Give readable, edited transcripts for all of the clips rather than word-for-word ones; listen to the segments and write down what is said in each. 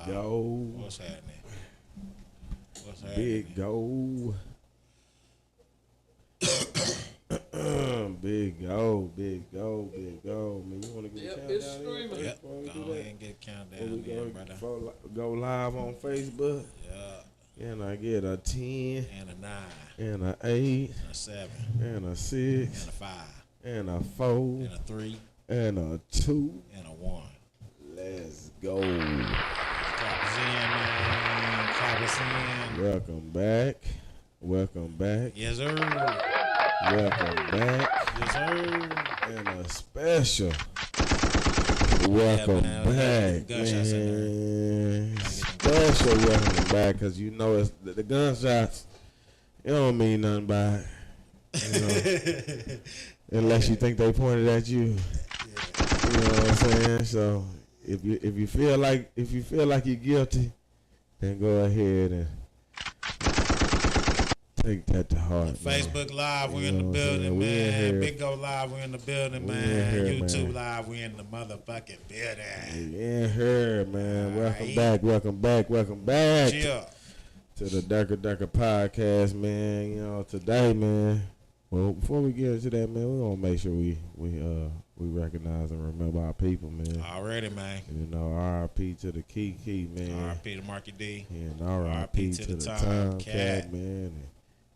Go. What's happening? What's happening? Big go. Big go, big go, big go. Man, you want to get a it's countdown streaming. in? Yep. Before we Go do ahead that? and get a Before countdown we in, brother. go live on Facebook. Yeah. And I get a 10, And a 9. and a 8, And a 7. and a And 6, a 5. and a 4, And a 3. and a 2. And a 1. Let's go. Clap us in, man. Clap us in. Welcome back. Welcome back. Yes, sir. Welcome back. Yes, sir. And a special welcome man. back, Gunshots man. Special welcome back, because you know it's the gunshots. It don't mean nothing by it, unless you think they pointed at you. You know what I'm saying? So if you feel like you're guilty, then go ahead and take that to heart. Man. Facebook Live, we You in the know what I'm saying? building, We in man. here. Big Go Live, we in the building, We in man. here, YouTube man. Live, we in the motherfucking building. Yeah, her, man. Welcome Alright. back, welcome back, welcome back Chill. to the Darker podcast, man. You know, today, man. Well, before we get into that, man, we gonna make sure we recognize and remember our people, man. Already, man. You know, R.I.P. to the Kiki, man. R.I.P. to Marky D. And R.I.P. to the Tomcat, man.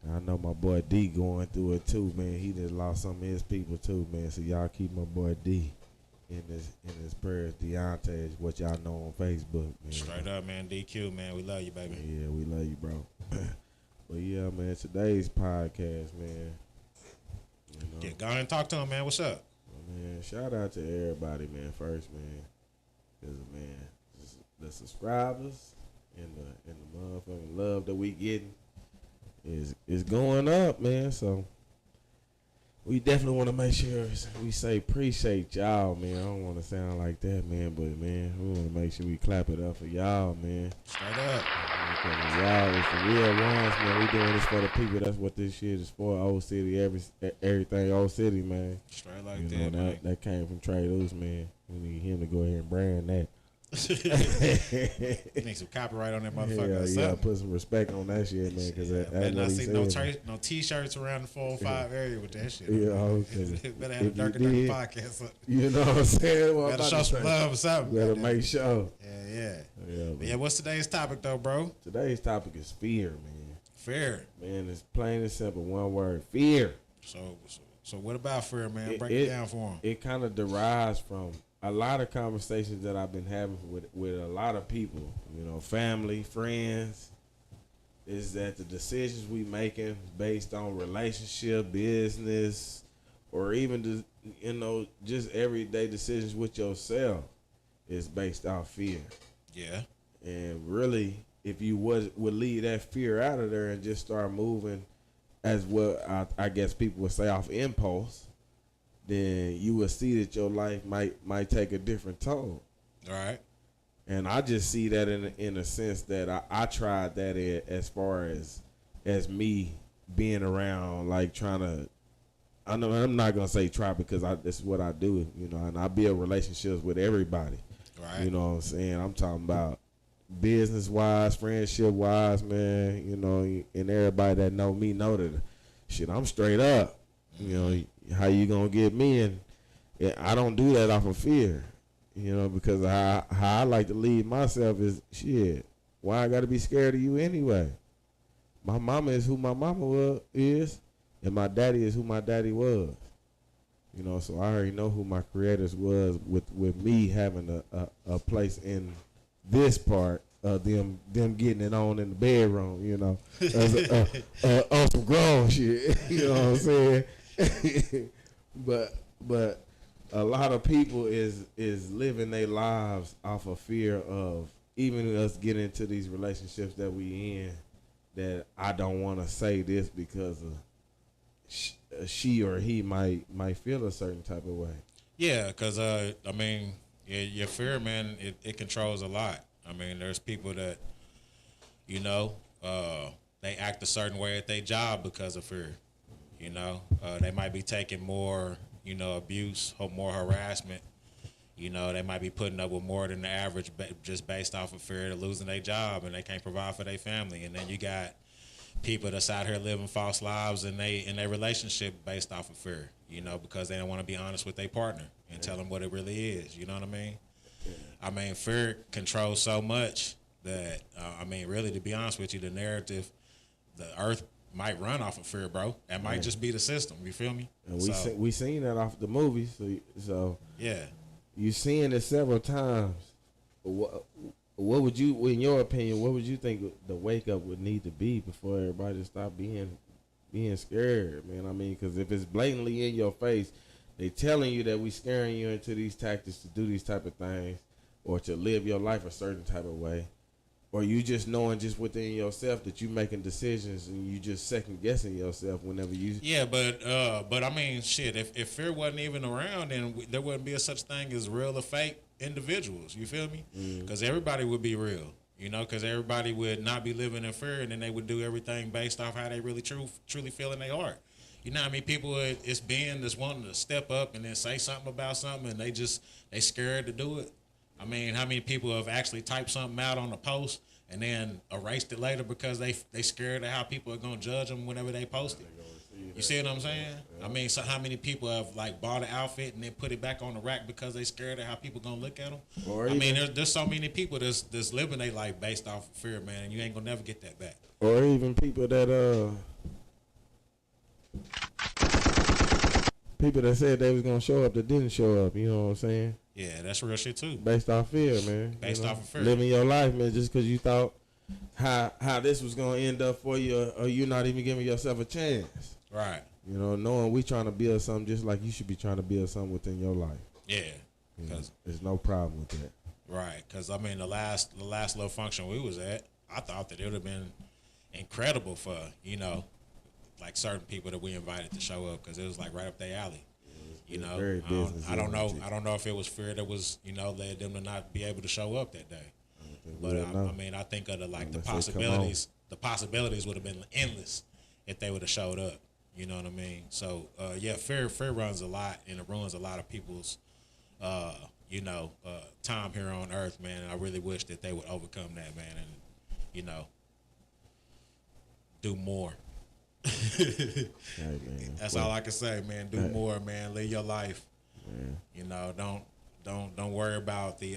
And I know my boy D going through it too, man. He just lost some of his people too, man. So y'all keep my boy D in his prayers. Deontay is what y'all know on Facebook, man. Straight up, man. DQ, man. We love you, baby. Yeah, we love you, bro. But yeah, man, today's podcast, man. You know, Yeah, go ahead and talk to him, man. What's up? man, shout out to everybody, man. First, man, because man, the subscribers and the motherfucking love that we getting is going up, man. So we definitely want to make sure we say appreciate y'all, man. I don't want to sound like that, man, but man, we want to make sure we clap it up for y'all, man. Straight up. Because y'all is the real ones, man. We doing this for the people. That's what this shit is for. Old City, everything Old City, man. Straight like You that, know, man. that came from Trey Loose, man. We need him to go ahead and brand that. Need some copyright on that motherfucker. or Yeah, you something. gotta put some respect on that shit, man. Because Better that's not what he see said. no t-shirts around the 405 area with that shit. Yeah, okay. Better have a If you Darker did, podcast. You know what I'm saying? Well, I'm Better about show to some say. love or something. Better goddamn. make sure. Yeah. Yeah, But yeah, what's today's topic though, bro? Today's topic is fear, man. Fear. Man, it's plain and simple. One word: fear. So what about fear, man? Break It- it down for him. It kind of derives from a lot of conversations that I've been having with a lot of people, you know, family, friends, is that the decisions we making based on relationship, business, or even just everyday decisions with yourself is based off fear. Yeah. And really, if you would leave that fear out of there and just start moving as what I guess people would say off impulse, then you will see that your life might take a different tone. All right. And I just see that in a sense that I tried that as far as me being around, like trying to. I know I'm not gonna say try because this is what I do, you know, and I build relationships with everybody. Right. You know what I'm saying? I'm talking about business wise, friendship wise, man. You know, and everybody that know me know that shit. I'm straight up. You know, how you gonna get me? And I don't do that off of fear. You know, because how I like to lead myself is shit. Why I gotta be scared of you anyway? My mama is who my mama is, and my daddy is who my daddy was. You know, so I already know who my creators was with me having a place in this part of them getting it on in the bedroom, you know, on some grown shit. You know what I'm saying? but a lot of people is living their lives off of fear of even us getting into these relationships that we in, that I don't want to say this because of she or he might feel a certain type of way. Yeah, because I mean, your fear, man, it controls a lot. I mean, there's people that, you know, they act a certain way at their job because of fear. You know, they might be taking more, you know, abuse or more harassment, You know, they might be putting up with more than the average just based off of fear of losing their job and they can't provide for their family. And then you got people that's out here living false lives in their relationship based off of fear, you know, because they don't want to be honest with their partner and tell them what it really is. You know what I mean? I mean, fear controls so much that, I mean, really, to be honest with you, the narrative, the earth might run off of fear, bro. That might just be the system. You feel me? And we seen that off the movies. So yeah. You seen it several times. What would you, in your opinion, what would you think the wake up would need to be before everybody stop being scared, man? I mean, because if it's blatantly in your face, they telling you that we scaring you into these tactics to do these type of things, or to live your life a certain type of way, or you just knowing just within yourself that you making decisions and you just second guessing yourself whenever you. Yeah, but I mean, shit. If fear wasn't even around, then there wouldn't be a such thing as real or fake individuals. You feel me? Because everybody would be real. You know, because everybody would not be living in fear, and then they would do everything based off how they really truly feel in their heart. You know what I mean? People, it's being just wanting to step up and then say something about something, and they scared to do it. I mean, how many people have actually typed something out on a post and then erased it later because they scared of how people are gonna judge them whenever they post it? You see what I'm saying? Yeah. I mean, so how many people have like bought an outfit and then put it back on the rack because they scared of how people gonna look at them? I mean, there's so many people that's living their life based off of fear, man, and you ain't gonna never get that back. Or even people that people that said they was gonna show up that didn't show up. You know what I'm saying? Yeah, that's real shit too. Based off fear, man. Based off of fear. Living your life, man, just because you thought how this was gonna end up for you, or you not even giving yourself a chance. Right. You know, knowing we trying to build something just like you should be trying to build something within your life. Yeah. Because there's no problem with that. Right. Because, I mean, the last little function we was at, I thought that it would have been incredible for, you know, like certain people that we invited to show up because it was like right up their alley. You know, I don't know if it was fear that was, you know, led them to not be able to show up that day. But I mean, I think of the possibilities. The possibilities would have been endless if they would have showed up. You know what I mean? So yeah, fear runs a lot, and it ruins a lot of people's, time here on Earth, man. And I really wish that they would overcome that, man, and you know, do more. Hey, man. That's all I can say, man. Do more, man. Live your life. Man. You know, don't worry about the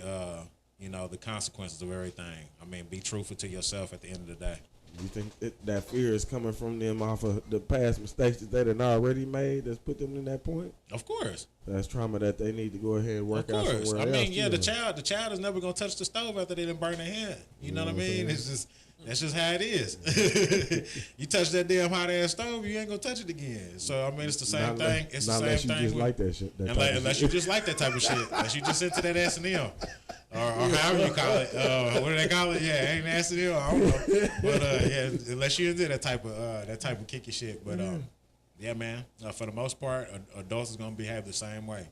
the consequences of everything. I mean, be truthful to yourself at the end of the day. You think that fear is coming from them off of the past mistakes that they done already made that's put them in that point? Of course. That's trauma that they need to go ahead and work out somewhere else. I mean, yeah, the child is never gonna touch the stove after they done burn their hand. You know what I mean? That's just how it is. You touch that damn hot ass stove, you ain't gonna touch it again. So I mean, it's the same thing. It's the same thing. Unless you just like that shit. Unless you just like that type of shit. Unless you just into that S&M. Or however you call it. What do they call it? Yeah, ain't S&M. I don't know. But yeah, unless you into that type of kicky shit. But yeah, man. For the most part, adults is gonna behave the same way.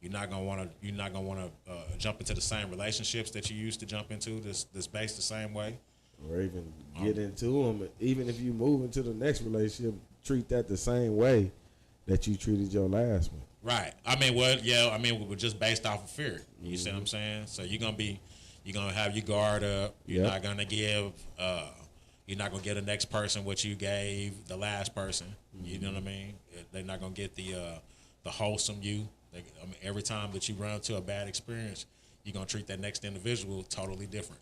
You're not gonna wanna jump into the same relationships that you used to jump into. That's based the same way. Or even get into them. Even if you move into the next relationship, treat that the same way that you treated your last one. Right. I mean, we were just based off of fear. You see what I'm saying? So you're gonna have your guard up. You're not gonna give. You're not gonna give the next person what you gave the last person. You know what I mean? They're not gonna get the wholesome you. Every time that you run into a bad experience, you're gonna treat that next individual totally different.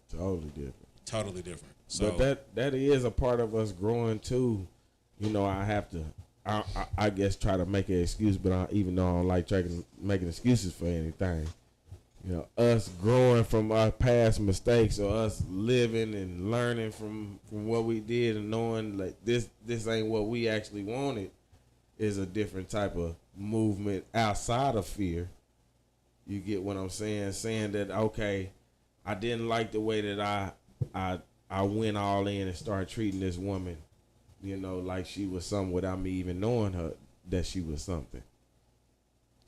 Totally different. So, but that is a part of us growing too. You know, I guess try to make an excuse, but even though I don't like making excuses for anything, you know, us growing from our past mistakes, or us living and learning from what we did and knowing like this ain't what we actually wanted, is a different type of movement outside of fear. You get what I'm saying? Saying that, okay, I didn't like the way that I went all in and started treating this woman, you know, like she was something without me even knowing her that she was something.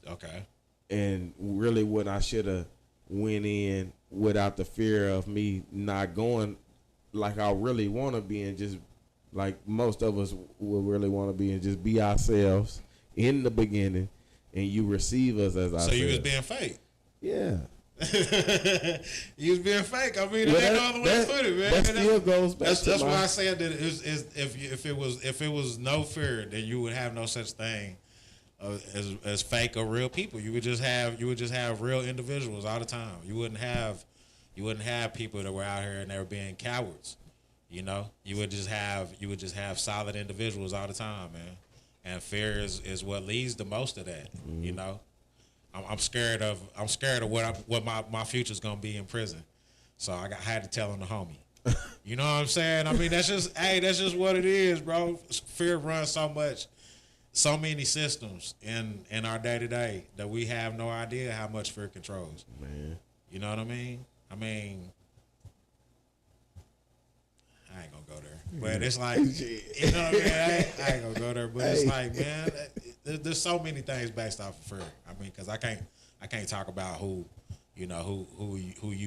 Okay. And really what I should have went in without the fear of me not going like I really want to be, and just like most of us will really want to be, and just be ourselves in the beginning, and you receive us as ourselves. So you was being fake. Yeah. You was being fake. I mean, Well, there ain't no other way to put it, man. that still goes back That's, to that's my, why I said that if it was no fear, then you would have no such thing as fake or real people. You would just have real individuals all the time. You wouldn't have people that were out here and they were being cowards. You know, you would just have solid individuals all the time, man. And fear is what leads to most of that. Mm-hmm. You know, I'm scared of what my future's gonna be in prison. So I had to tell him the homie. You know what I'm saying? I mean, that's just what it is, bro. Fear runs so many systems in our day to day that we have no idea how much fear controls. man. You know what I mean? I ain't gonna go there, but it's like, you know what I mean? I ain't gonna go there, but it's like, man, there's so many things based off of fear. I mean, because I can't talk about who you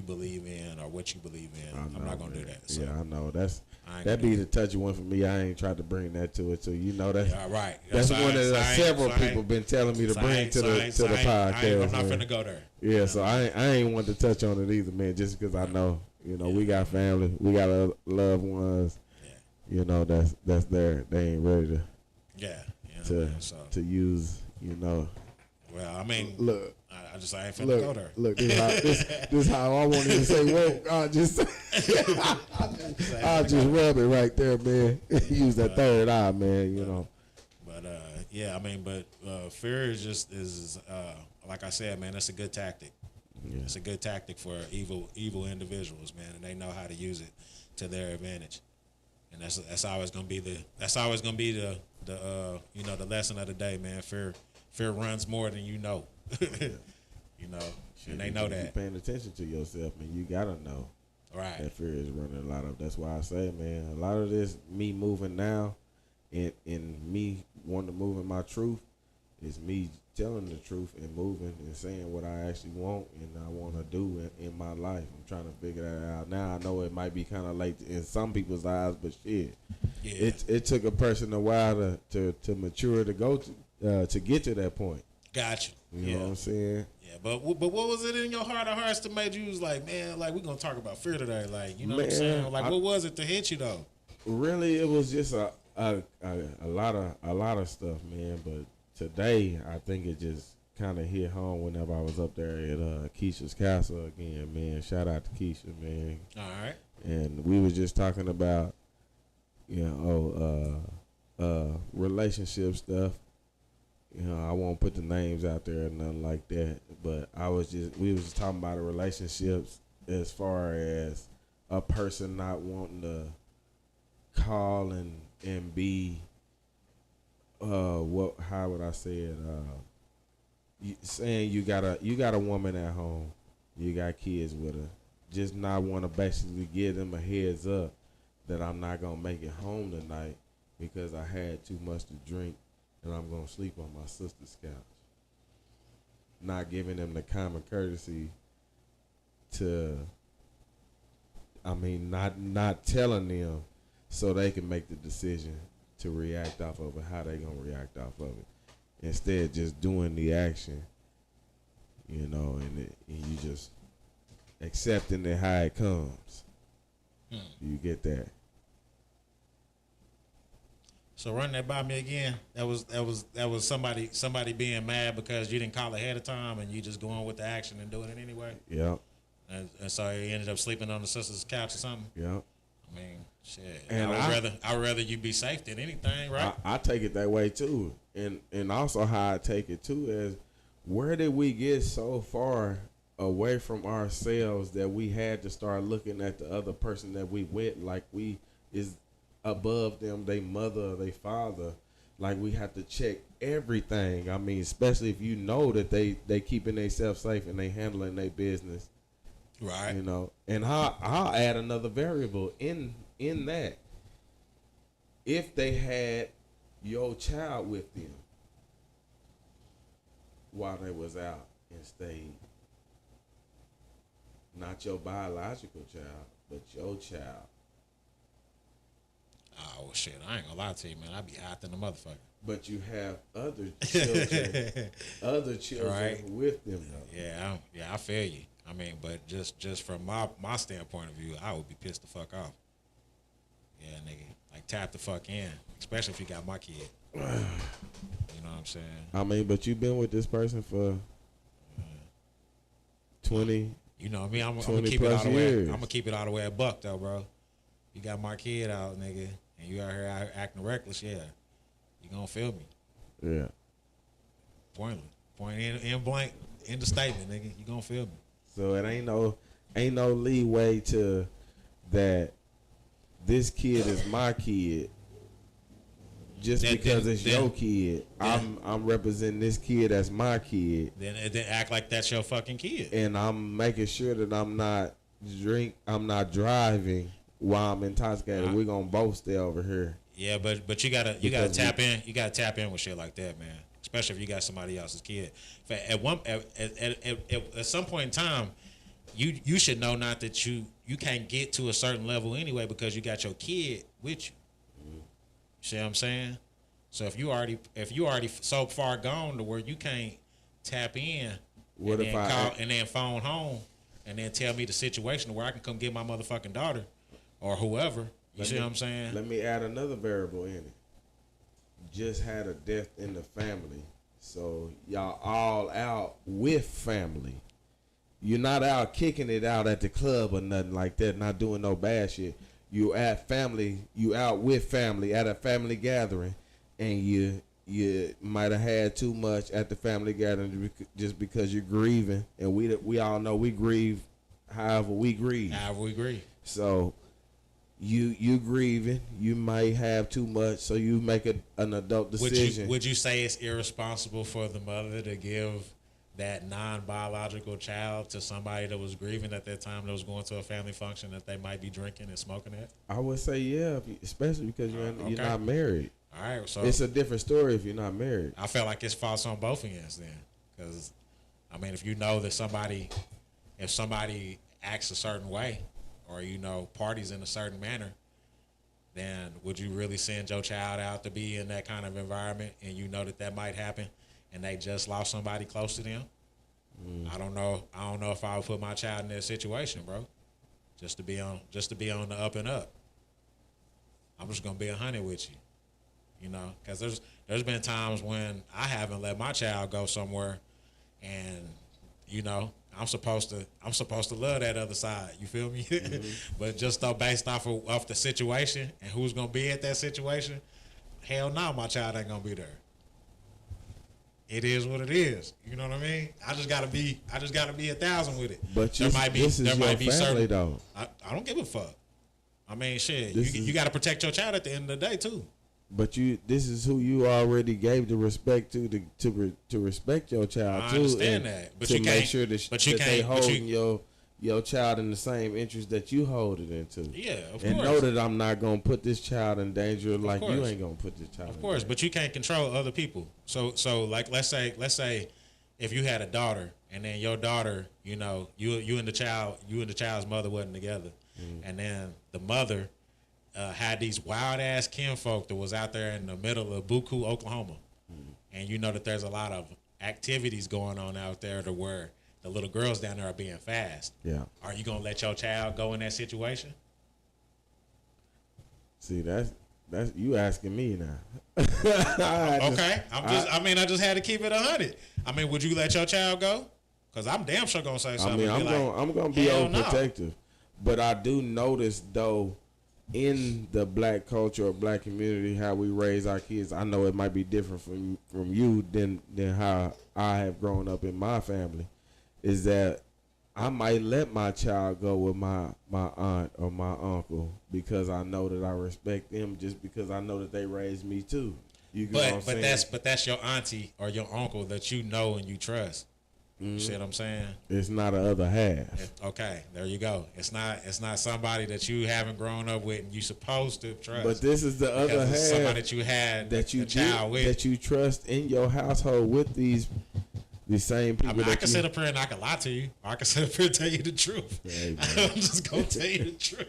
believe in or what you believe in. I'm not gonna do that. So. Yeah, I know. That'd be the touchy one for me. I ain't tried to bring that to it. So you know that's right. That's one that several people been telling me to bring to the podcast. I'm not man. finna go there. Yeah, so I ain't want to touch on it either, man. Just because I know, we got family, we got loved ones. Yeah. You know that's there. They ain't ready to use. Well, I mean, look. I ain't finna go there. Look, this how I wanted to say, whoa, I'll just rub it right there, man. Use that third eye, man, But yeah, I mean, fear is like I said, man, that's a good tactic. Yeah. It's a good tactic for evil individuals, man, and they know how to use it to their advantage. And that's always gonna be the the lesson of the day, man. Fear runs more than you know. And they know that. You're paying attention to yourself, man. You gotta know. Right. That fear is running a lot of. That's why I say, man, a lot of this me moving now, and me wanting to move in my truth, is me telling the truth and moving and saying what I actually want and I want to do in my life. I'm trying to figure that out now. I know it might be kind of late in some people's eyes, but shit, it took a person a while to mature to go to get to that point. Gotcha. You know what I'm saying? Yeah, but what was it in your heart of hearts that made you was like, man, like we're gonna talk about fear today, like what I'm saying? Like what was it to hit you though? Really, it was just a lot of stuff, man. But today, I think it just kind of hit home whenever I was up there at Keisha's castle again, man. Shout out to Keisha, man. All right. And we was just talking about, relationship stuff. I won't put the names out there or nothing like that. But we was just talking about the relationships as far as a person not wanting to call and be how would I say it? Saying you got a woman at home, you got kids with her, just not want to basically give them a heads up that I'm not gonna make it home tonight because I had too much to drink and I'm gonna sleep on my sister's couch. Not giving them the common courtesy not telling them so they can make the decision to react off of it, how they gonna react off of it. Instead, just doing the action, and you just accepting it how it comes. You get that? So run that by me again. That was somebody being mad because you didn't call ahead of time and you just going with the action and doing it anyway. Yeah. And so he ended up sleeping on the sister's couch or something. Yeah. I mean, shit. And I'd rather you be safe than anything, right? I take it that way too, and also how I take it too is, where did we get so far away from ourselves that we had to start looking at the other person that we with like we is above them, they mother, they father, like we have to check everything. I mean, especially if you know that they keeping themselves safe and they handling their business, right? And I'll add another variable in that. If they had your child with them while they was out and stayed, not your biological child, but your child. Oh well, shit, I ain't gonna lie to you, man. I be hot than a motherfucker. But you have other children Right. with them though. Yeah, I feel you. I mean, but just from my standpoint of view, I would be pissed the fuck off. Yeah, nigga, like tap the fuck in, especially if you got my kid. You know what I'm saying? I mean, but you've been with this person for 20. You know me, I'm gonna 20 keep it all plus the way. years. I'm gonna keep it all the way a buck though, bro. You got my kid out, nigga, and you out here acting reckless. Yeah, you gonna feel me? Yeah. Point in blank in the statement, nigga. You gonna feel me? So it ain't no leeway to that. This kid is my kid. Just because it's your kid, I'm representing this kid as my kid. Then act like that's your fucking kid. And I'm making sure that I'm not driving while I'm intoxicated. We're gonna both stay over here. Yeah, but you gotta tap in. You gotta tap in with shit like that, man. Especially if you got somebody else's kid. At some point in time, you should know not that you can't get to a certain level anyway because you got your kid with you. You see what I'm saying? So if you already so far gone to where you can't tap in, What if I call and then phone home and then tell me the situation where I can come get my motherfucking daughter or whoever. You see what I'm saying? Let me add another variable in it. Just had a death in the family, so y'all all out with family. You're not out kicking it out at the club or nothing like that. Not doing no bad shit. You at family. You out with family at a family gathering, and you might have had too much at the family gathering just because you're grieving. And we all know we grieve, however we grieve. However we grieve. So you grieving, you might have too much, so you make an adult decision. Would you say it's irresponsible for the mother to give that non-biological child to somebody that was grieving at that time that was going to a family function that they might be drinking and smoking at? I would say yeah, especially because you're not married. All right, so it's a different story if you're not married. I feel like it's false on both ends then, because I mean, if you know that if somebody acts a certain way, or parties in a certain manner, then would you really send your child out to be in that kind of environment, and you know that might happen, and they just lost somebody close to them? I don't know if I would put my child in that situation, bro. Just to be on the up and up. I'm just gonna be 100 with you, because there's been times when I haven't let my child go somewhere, and I'm supposed to love that other side. You feel me? Mm-hmm. But just based off the situation and who's gonna be at that situation, hell no, my child ain't gonna be there. It is what it is. You know what I mean? I just gotta be 1,000 with it. But this is your family, though. I don't give a fuck. I mean, shit. You got to protect your child at the end of the day too. But this is who you already gave the respect to respect your child too. I understand that, but to you make can't. sure that, But you that can't. they holding your child in the same interest that you hold it into. Yeah, of and course. know that I'm not gonna put this child in danger like course. you ain't gonna put this child. Of course, but you can't control other people. So like let's say if you had a daughter and then your daughter, you and the child's mother wasn't together, and then the mother had these wild ass kinfolk that was out there in the middle of Buku, Oklahoma, and you know that there's a lot of activities going on out there to where the little girls down there are being fast. Yeah. Are you gonna let your child go in that situation? See, that's you asking me now. Okay, I just had to keep it 100. I mean, would you let your child go? Because I'm damn sure gonna say something. I mean, I'm gonna be overprotective, but I do notice though, in the black culture or black community, how we raise our kids. I know it might be different from you than how I have grown up in my family. Is that I might let my child go with my aunt or my uncle because I know that I respect them, just because I know that they raised me too. But that's your auntie or your uncle that you know and you trust. You see what I'm saying? It's not the other half. Okay, there you go. It's not somebody that you haven't grown up with and you supposed to trust. But this is the other half. Somebody that you had that you child with, that you trust in your household with these same people. I mean, I can sit up here and I can lie to you. Or I can sit up here and tell you the truth. Hey, I'm just gonna tell you the truth.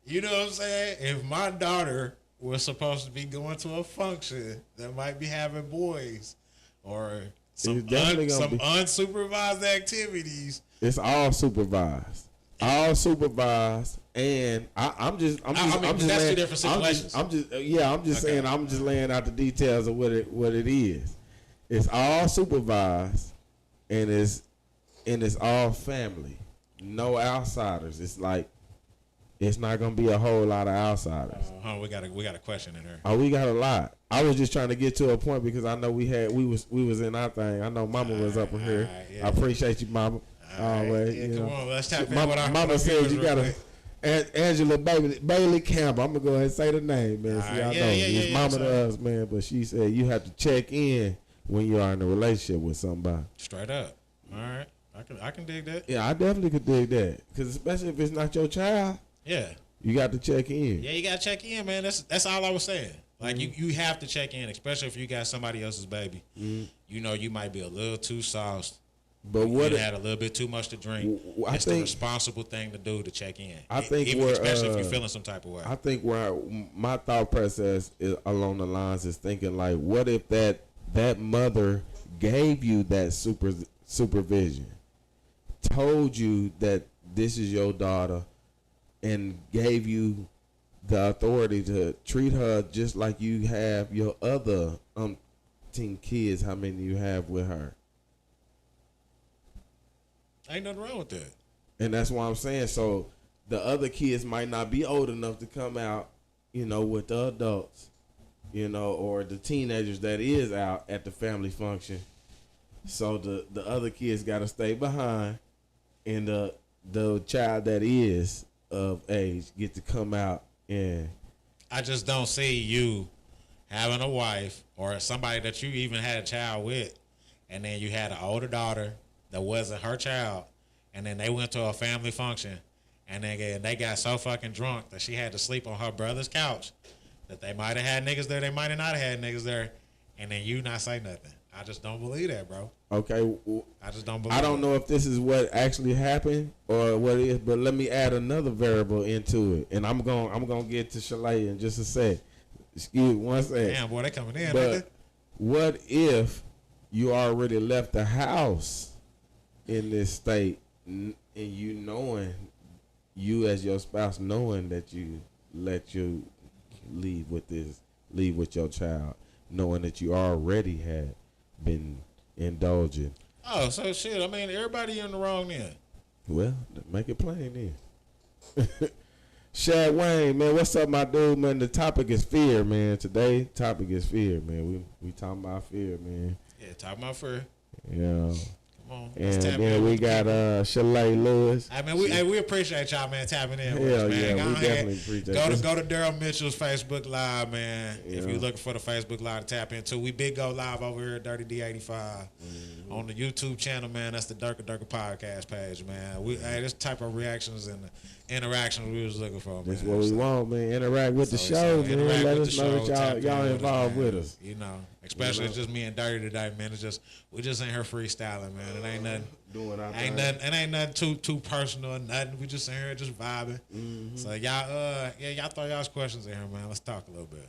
You know what I'm saying? If my daughter we're supposed to be going to a function that might be having boys or some, some unsupervised activities. It's all supervised. All supervised, and I'm just that's laying, two different situations. I'm just saying I'm just laying out the details of what it is. It's all supervised, and it's all family, no outsiders. It's like it's not gonna be a whole lot of outsiders. We got a question in there. Oh, we got a lot. I was just trying to get to a point because I know we was in our thing. I know Mama was up in here. Yeah. I appreciate you, Mama. Always. Yeah, come on, let's tap in Mama, with our Mama said you got quick. Angela Bailey Campbell. I'm gonna go ahead and say the name, man. So y'all know it's Mama to us, man. But she said you have to check in when you are in a relationship with somebody. Straight up. All right, I can dig that. Yeah, I definitely could dig that because especially if it's not your child. Yeah. You got to check in. Yeah, you got to check in, man. That's all I was saying. Like, you have to check in, especially if you got somebody else's baby. You know, you might be a little too sauced. But what you had a little bit too much to drink. It's the responsible thing to do to check in. I think especially if you're feeling some type of way. I think where my thought process is along the lines is thinking like, what if that mother gave you that supervision, told you that this is your daughter, and gave you the authority to treat her just like you have your other 10 kids, how many you have with her. Ain't nothing wrong with that. And that's why I'm saying, so the other kids might not be old enough to come out, with the adults, or the teenagers that is out at the family function. So the other kids got to stay behind, and the child that is of age get to come out. And I just don't see you having a wife or somebody that you even had a child with, and then you had an older daughter that wasn't her child, and then they went to a family function, and then they got so fucking drunk that she had to sleep on her brother's couch, that they might have had niggas there, they might have not had niggas there, and then you not say nothing. I just don't believe that, bro. Okay. I just don't believe I don't know if this is what actually happened or what it is, but let me add another variable into it. And I'm gonna get to Shalay in just a sec. Excuse me, one sec. Damn, boy, they coming in. But what if you already left the house in this state, and you as your spouse knowing that you let you leave with your child, knowing that you already had been indulging. Oh, so shit. I mean, everybody in the wrong then. Well, make it plain then. Shad Wayne, man, what's up, my dude, man? The topic is fear, man. Today, topic is fear, man. We talking about fear, man. Yeah, talking about fear. Yeah. Come on. And then we got Shalay Lewis. I mean, we appreciate y'all, man, tapping in with Hell us, man. yeah, we definitely appreciate it. Go to Daryl Mitchell's Facebook Live, man. Yeah. If you're looking for the Facebook Live to tap into, we big go live over here at Dirty D85 on the YouTube channel, man. That's the Durka podcast page, man. This type of reactions and interactions we was looking for, man. That's what we want, man. Interact with the show, man. Let us know that y'all involved with us. Especially just me and Dirty today, man. We just in here freestyling, man. It ain't nothing. It ain't nothing too personal or nothing. We just in here just vibing. So y'all throw y'all's questions in here, man. Let's talk a little bit.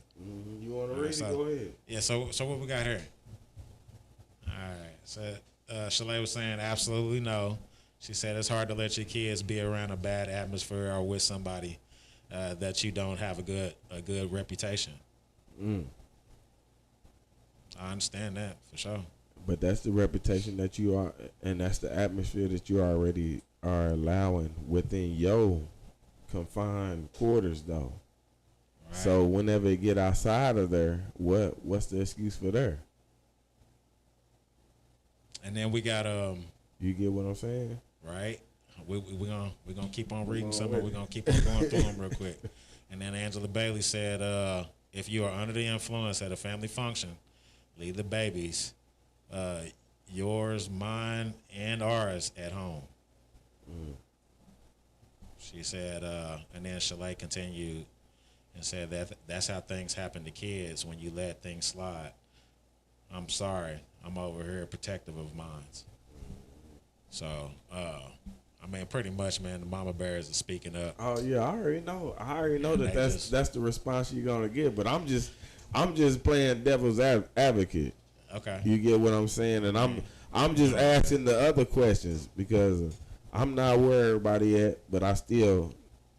You want to read it? Go ahead. Yeah. So what we got here? All right. So Shalay was saying absolutely no. She said it's hard to let your kids be around a bad atmosphere or with somebody that you don't have a good reputation. I understand that for sure. But that's the reputation that you are, and that's the atmosphere that you already are allowing within your confined quarters, though. Right. So whenever it get outside of there, what's the excuse for there? And then we got You get what I'm saying? Right. We're gonna keep on reading some, and we're gonna keep on going through them real quick. And then Angela Bailey said, if you are under the influence at a family function, leave the babies, yours, mine, and ours at home. She said, and then Shalay continued and said that's how things happen to kids when you let things slide. I'm sorry. I'm over here protective of mine. So I mean, pretty much, man. The mama bears are speaking up. Oh yeah, I already know. I already know that that's the response you're gonna get. But I'm just playing devil's advocate. Okay. You get what I'm saying? And I'm just asking the other questions because I'm not where everybody at, but I still,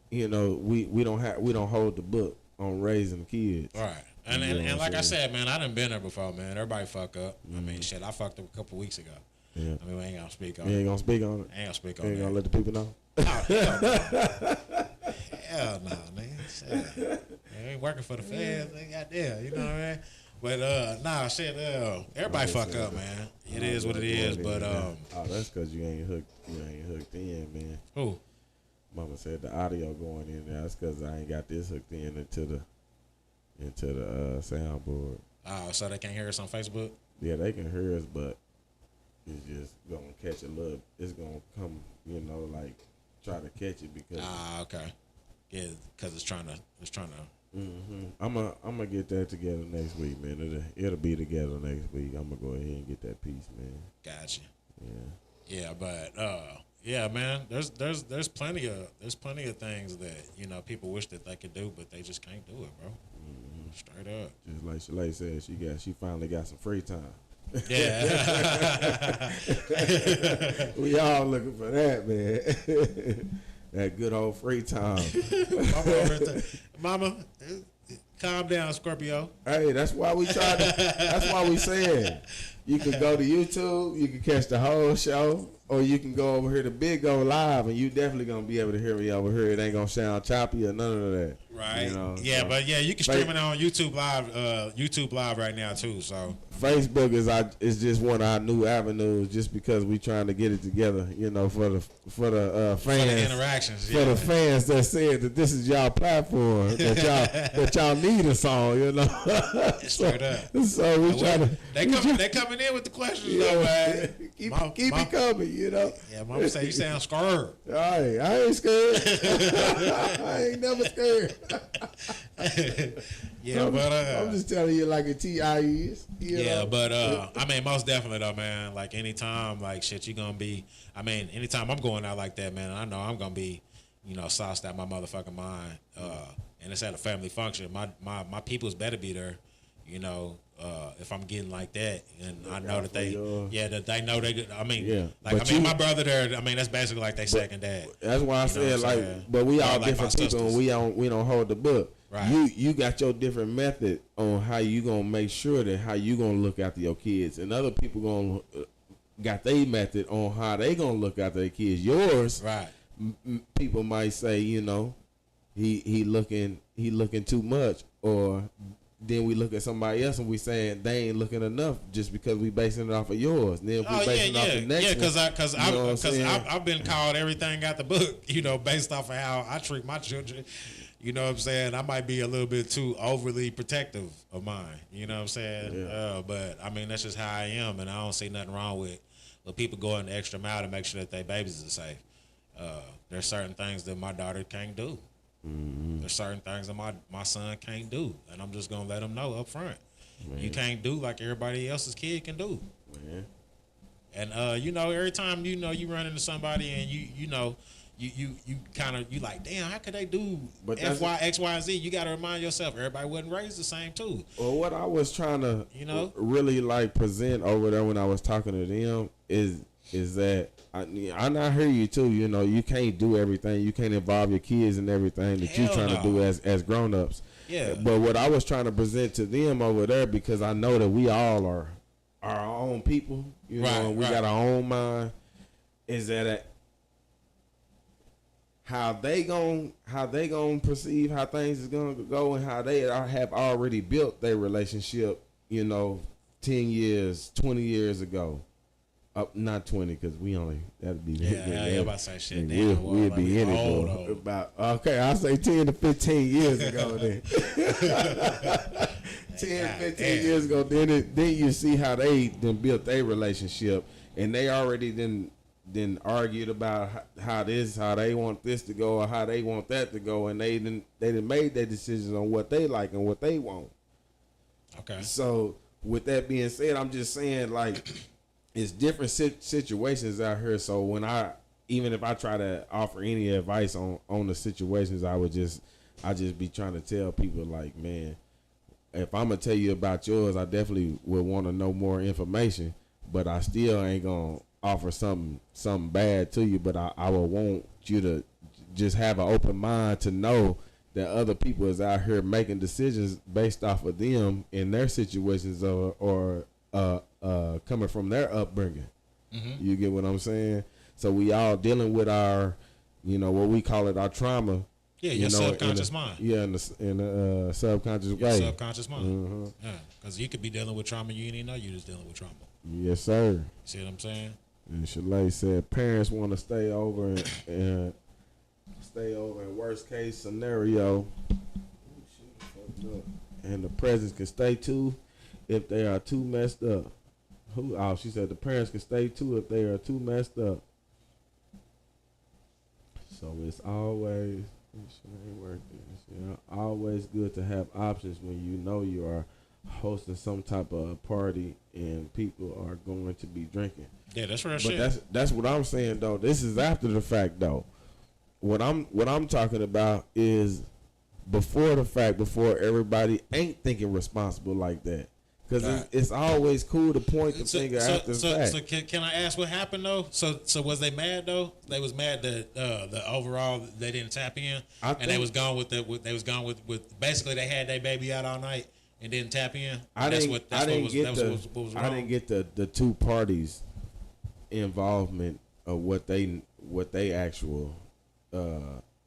we don't hold the book on raising kids. Right. And like I said, man, I done been there before, man. Everybody fuck up. I mean, shit, I fucked up a couple weeks ago. Yeah. I mean, we ain't gonna speak on You it. ain't gonna speak on it. Ain't gonna speak You on ain't that. gonna let the people know. Oh, hell no. Hell no, nigga. Shit. I ain't working for the feds. They got there, you know what I mean? But nah, shit. Everybody fuck up, man. It is what it is. But oh, that's because you ain't hooked in, man. who? Mama said the audio going in there. That's because I ain't got this hooked in into the soundboard. Oh, so they can't hear us on Facebook? Yeah, they can hear us, but it's just gonna catch a little. It's gonna come, like try to catch it because. Ah, okay. Yeah, because it's trying to. Mm-hmm. I'm gonna get that together next week, man. It'll be together next week. I'm gonna go ahead and get that piece, man. Gotcha. Yeah. Yeah, but yeah, man. There's plenty of things that people wish that they could do, but they just can't do it, bro. Mm-hmm. Straight up. Just like Shalay said, she finally got some free time. Yeah. We all looking for that, man. That good old free time. Mama, calm down, Scorpio. Hey, that's why we try to. That's why we saying you can go to YouTube, you can catch the whole show, or you can go over here to Big Go Live, and you definitely gonna be able to hear me over here. It ain't gonna sound choppy or none of that. Right. Yeah, so, but yeah, you can stream it on YouTube Live right now too. So Facebook is just one of our new avenues, just because we trying to get it together, for the fans, for the interactions, for the fans that said that this is y'all platform, that y'all need a song, Straight up. So we trying to. They coming in with the questions, though, man. Keep it coming, Yeah, Mama say you sound scared. I ain't scared. I ain't never scared. Yeah, but I'm just telling you like a TI is. Yeah, but I mean, most definitely though, man. Like anytime, like shit, you gonna be. I mean, anytime I'm going out like that, man, I know I'm gonna be, sauced out my motherfucking mind. And it's at a family function. My peoples better be there. If I'm getting like that, and I know that they know they. I mean, my brother there. I mean, that's basically like they second dad. That's why I said but we all different people, and we don't hold the book. Right. You got your different method on how you gonna make sure that how you gonna look after your kids, and other people gonna got their method on how they gonna look after their kids. Yours, right? People might say, he looking too much, or then we look at somebody else and we saying they ain't looking enough just because we basing it off of yours. And then we basing it off the next because I've been called everything out the book, based off of how I treat my children. You know what I'm saying? I might be a little bit too overly protective of mine. You know what I'm saying? Yeah. But I mean, that's just how I am, and I don't see nothing wrong with people going the extra mile to make sure that their babies are safe. There's certain things that my daughter can't do. Mm-hmm. There's certain things that my son can't do, and I'm just gonna let him know up front. Man. You can't do like everybody else's kid can do. Man. And every time you run into somebody and you kind of like, damn, how could they do X, Y, and Z? You got to remind yourself, everybody wasn't raised the same too. Well, what I was trying to really like present over there when I was talking to them is that I not hear you too. You can't do everything. You can't involve your kids in everything that you're trying to do as grown-ups. Yeah. But what I was trying to present to them over there, because I know that we all are our own people, and we got our own mind, is that how they gonna perceive how things is gonna go, and how they have already built their relationship, 10 years, 20 years ago. Not 20, because we only that'd be about to say shit. We'll be in it though. About I'll say 10 to 15 years ago. Then 10, 15 years ago. Then you see how they then built their relationship, and they already then argued about how they want this to go or how they want that to go, and they didn't made their decisions on what they like and what they want. Okay. So with that being said, I'm just saying, like, it's different situations out here. So when even if I try to offer any advice on the situations, I just be trying to tell people like, man, if I'm gonna tell you about yours, I definitely would want to know more information, but I still ain't gonna offer something bad to you. But I would want you to just have an open mind to know that other people is out here making decisions based off of them in their situations or coming from their upbringing. Mm-hmm. You get what I'm saying? So we all dealing with our, what we call it, our trauma. Yeah, your subconscious mind. Yeah, in the subconscious your way. Subconscious mind. Mm-hmm. Yeah, because you could be dealing with trauma, you didn't even know you was dealing with trauma. Yes, sir. See what I'm saying? And Shalay said parents want to stay over and worst case scenario. And the presents can stay too if they are too messed up. She said the parents can stay too if they are too messed up. So it's always always good to have options when you know you are hosting some type of party and people are going to be drinking. Yeah, that's real shit. But that's what I'm saying though. This is after the fact though. What I'm talking about is before the fact, before everybody ain't thinking responsible like that. Because it's always cool to point the finger after the fact. So can I ask what happened though? So was they mad though? They was mad that the overall they didn't tap in, they was gone with basically they had their baby out all night and didn't tap in. I didn't get the two parties involvement of what they actual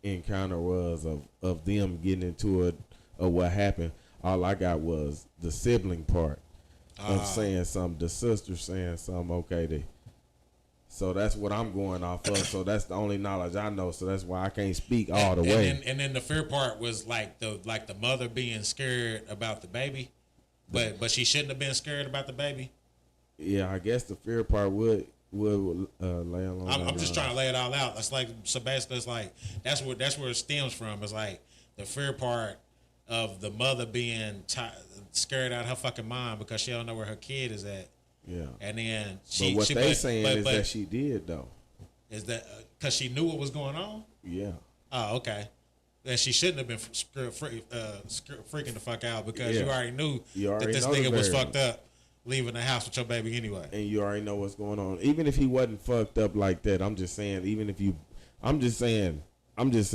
encounter was of them getting into it or what happened. All I got was the sibling part of saying something, the sister saying something. Okay, so that's what I'm going off of. So that's the only knowledge I know. So that's why I can't speak all the way. And then the fear part was like the mother being scared about the baby, but she shouldn't have been scared about the baby. Yeah, I guess the fear part would lay along. I'm just trying to lay it all out. It's like, so basically, it's like that's where it stems from. It's like the fear part of the mother being scared out of her fucking mind because she don't know where her kid is at. Yeah. And then but they saying is that she did though. Is that because she knew what was going on? Yeah. Oh, okay. Then she shouldn't have been freaking the fuck out because you already knew that this nigga was fucked up leaving the house with your baby anyway. And you already know what's going on. Even if he wasn't fucked up like that, I'm just saying, I'm just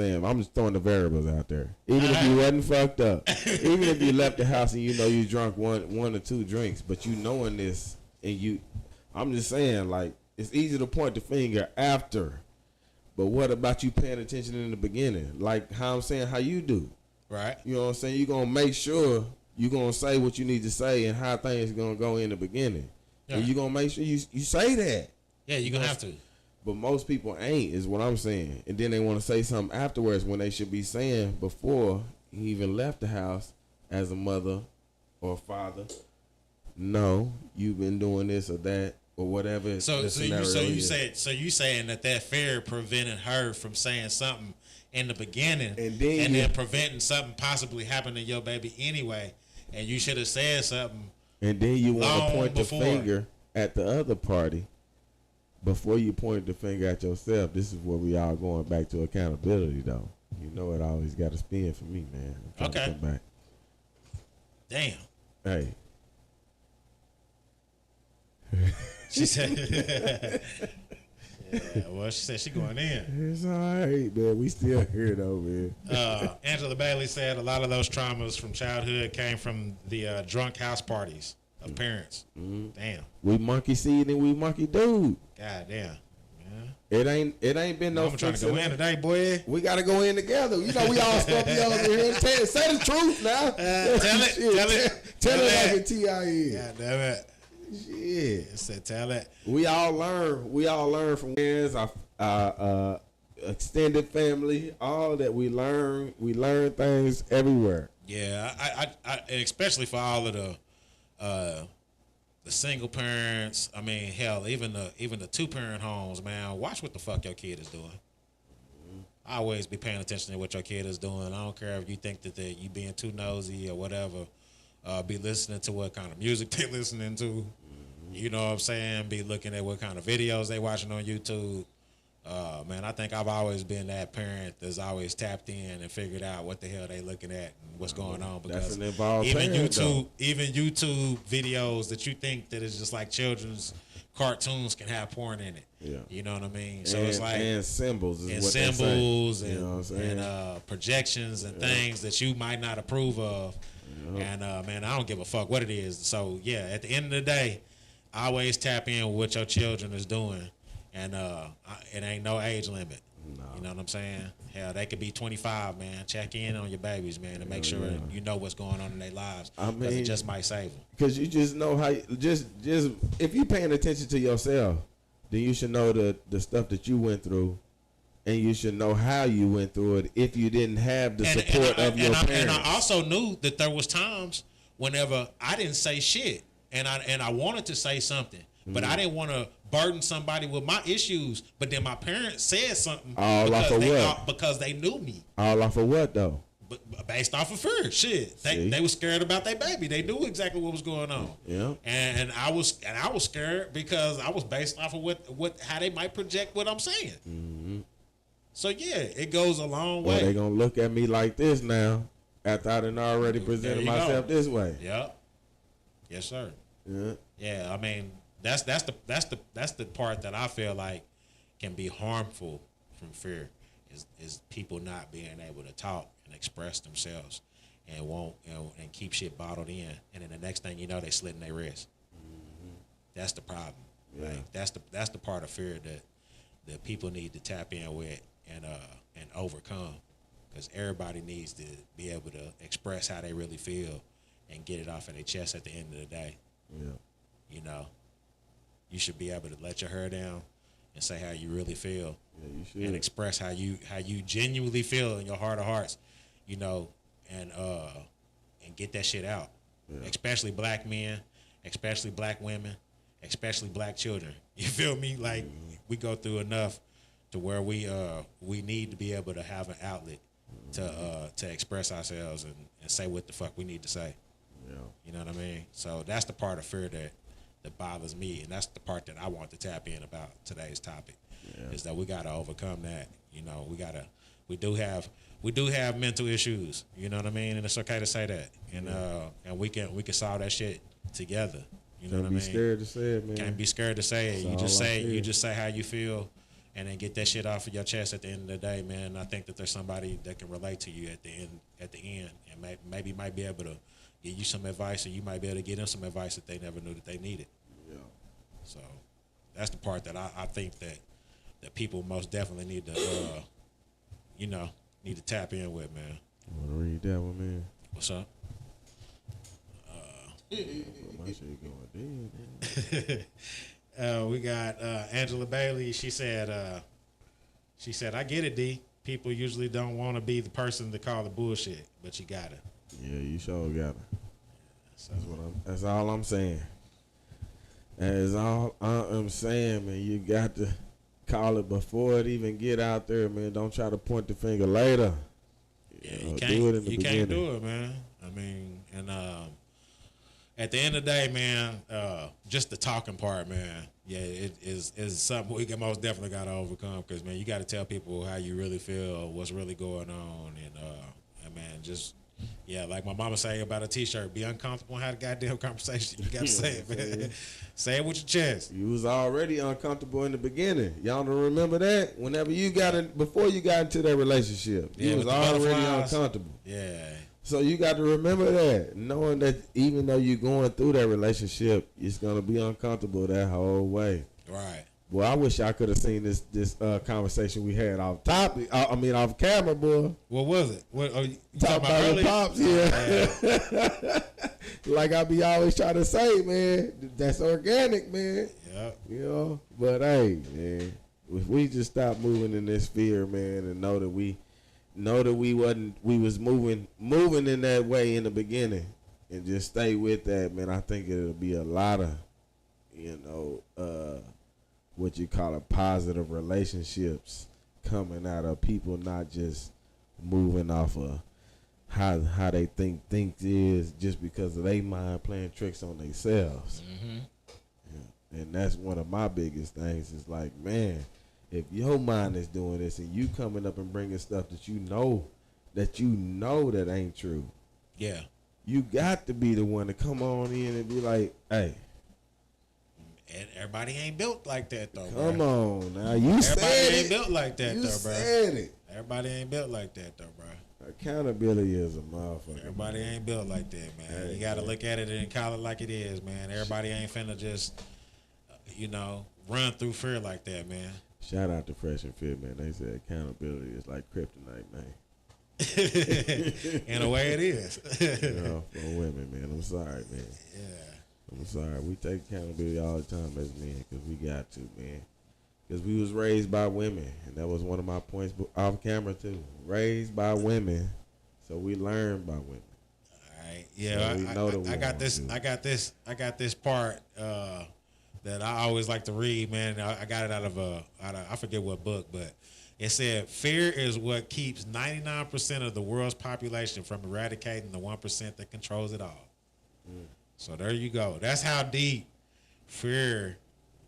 throwing the variables out there. Even if you wasn't fucked up, even if you left the house and you drunk one or two drinks, but you knowing this and I'm just saying, like, it's easy to point the finger after, but what about you paying attention in the beginning? Like how I'm saying, how you do. Right. You know what I'm saying? You're going to make sure you're going to say what you need to say and how things are going to go in the beginning. Yeah. And you're going to make sure you say that. Yeah, you're going to have to. But most people ain't, is what I'm saying. And then they want to say something afterwards when they should be saying before he even left the house as a mother or father, no, you've been doing this or that or whatever. So you saying that fear prevented her from saying something in the beginning and then preventing something possibly happening to your baby anyway, and you should have said something. And then you want to point the finger at the other party. Before you point the finger at yourself, this is where we all going back to accountability, though. You know it always got to spin for me, man. Okay. To come back. Damn. Hey. She said. Yeah, well, she said she going in. It's all right, man. We still here, though, man. Angela Bailey said a lot of those traumas from childhood came from the drunk house parties of parents. Mm-hmm. Damn. We monkey seed and we monkey dude. God damn. Yeah. It ain't been no. I'm trying to go in today, boy. We got to go in together. You know, we all stuck together here. Say the truth now. Tell it like a T.I.E. God damn it. Shit. I said, tell it. We all learn from friends, our extended family, all that we learn. We learn things everywhere. Yeah, I and especially for all of the single parents. I mean, hell, even the 2-parent homes, man. Watch what the fuck your kid is doing. Mm-hmm. I always be paying attention to what your kid is doing. I don't care if you think that you being too nosy or whatever. Be listening to what kind of music they listening to. Mm-hmm. You know what I'm saying? Be looking at what kind of videos they watching on YouTube. Man, I think I've always been that parent that's always tapped in and figured out what the hell they looking at and what's going on. That's Because an involved even parent, YouTube, though. even YouTube videos that you think that is just like children's cartoons can have porn in it. Yeah. You know what I mean? So and, it's like and symbols is and what they say. symbols You know what I'm saying? and projections and things that you might not approve of. And man, I don't give a fuck what it is. So yeah, at the end of the day, always tap in with what your children is doing, and it ain't no age limit. No. You know what I'm saying? Hell, they could be 25, man. Check in on your babies, man, and make sure yeah. you know what's going on in their lives. I Because it mean- just might save them. Because you just know how just if you paying attention to yourself, then you should know the stuff that you went through, and you should know how you went through it if you didn't have the support of your parents. And I also knew that there was times whenever I didn't say shit, and I wanted to say something, but I didn't want to burden somebody with my issues. But then my parents said something All off of what? because they knew me. All off of what though? But based off of fear, shit, See? they were scared about their baby. They knew exactly what was going on. Yeah. And I was scared because I was based off of what how they might project what I'm saying. Mm-hmm. So yeah, it goes a long Well, way. they gonna look at me like this now after I done already presented you myself go. this way. Yep. Yes, sir. Yeah. Yeah, I mean that's the part that I feel like can be harmful from fear is people not being able to talk and express themselves and won't and keep shit bottled in, and then the next thing you know they slitting their wrist. That's the problem. Yeah. Like that's the part of fear that people need to tap in with and overcome, because everybody needs to be able to express how they really feel and get it off of their chest at the end of the day. Yeah. You know, you should be able to let your hair down and say how you really feel, Yeah, you should. and express how you genuinely feel in your heart of hearts, you know, and get that shit out. Yeah. Especially black men, especially black women, especially black children. You feel me? Like we go through enough to where we need to be able to have an outlet to express ourselves and say what the fuck we need to say. Yeah. You know what I mean? So that's the part of fear that bothers me, and that's the part that I want to tap in about today's topic. Yeah. Is that we got to overcome that. You know, we do have mental issues. You know what I mean? And it's okay to say that, and we can solve that shit together. You know Don't what I be mean? scared to say it, man. Can't be scared to say it. That's You all just I say feel. you just say how you feel, and then get that shit off of your chest at the end of the day, man. And I think that there's somebody that can relate to you at the end, and maybe might be able to give you some advice, or you might be able to give them some advice that they never knew that they needed. Yeah. So that's the part that I think that people most definitely need to need to tap in with, man. Want to read that one, man? What's up? My shit going dead, man. We got Angela Bailey. She said, I get it, D. People usually don't want to be the person to call the bullshit, but you gotta. Yeah, you sure got it. So, That's all I'm saying. That is all I am saying, man. You got to call it before it even get out there, man. Don't try to point the finger later. yeah, know, you do can't. it in the You can't beginning. do it, man. I mean, and at the end of the day, man, just the talking part, man. Yeah, it is something we can most definitely got to overcome, because man, you got to tell people how you really feel, what's really going on, and man, just. Yeah, like my mama say about a T-shirt, be uncomfortable and have a goddamn conversation. You gotta say it, man. Say it with your chest. You was already uncomfortable in the beginning. Y'all don't remember that? Whenever you got in, before you got into that relationship, Yeah, you was with the already butterflies. uncomfortable. Yeah, So you got to remember that, knowing that even though you're going through that relationship, it's gonna be uncomfortable that whole way. right. Well, I wish I could have seen this conversation we had off topic. Off camera, boy. What was it? What you Talk talking about about your earlier? pops, yeah. Like I be always trying to say, man, that's organic, man. Yeah. You know, but hey, man, if we just stop moving in this fear, man, and know that we was moving in that way in the beginning, and just stay with that, man, I think it'll be a lot of, what you call a positive relationships coming out of people not just moving off of how they think is just because of they mind playing tricks on themselves. Mm-hmm. And that's one of my biggest things is like, man, if your mind is doing this and you coming up and bringing stuff that you know that ain't true, Yeah. you got to be the one to come on in and be like, hey, And everybody ain't built like that though. come bro. on now. You Everybody said ain't it. built like that You though, bro. said it. Everybody ain't built like that though, bro. Accountability is a motherfucker. Everybody ain't built like that, man. Hey, You got to man. look at it and call it like it is, man. Everybody ain't finna just, run through fear like that, man. Shout out to Fresh and Fit, man. They said accountability is like kryptonite, man. In a way, it is. You know, for women, man. I'm sorry, man. Yeah. I'm sorry. We take accountability all the time as men because we got to, man. Because we was raised by women, and that was one of my points off camera too. Raised by women, so we learn by women. All right. Yeah, So we know that we I got want this. to. I got this part that I always like to read, man. I got it out of I forget what book, but it said fear is what keeps 99% of the world's population from eradicating the 1% that controls it all. So there you go. That's how deep fear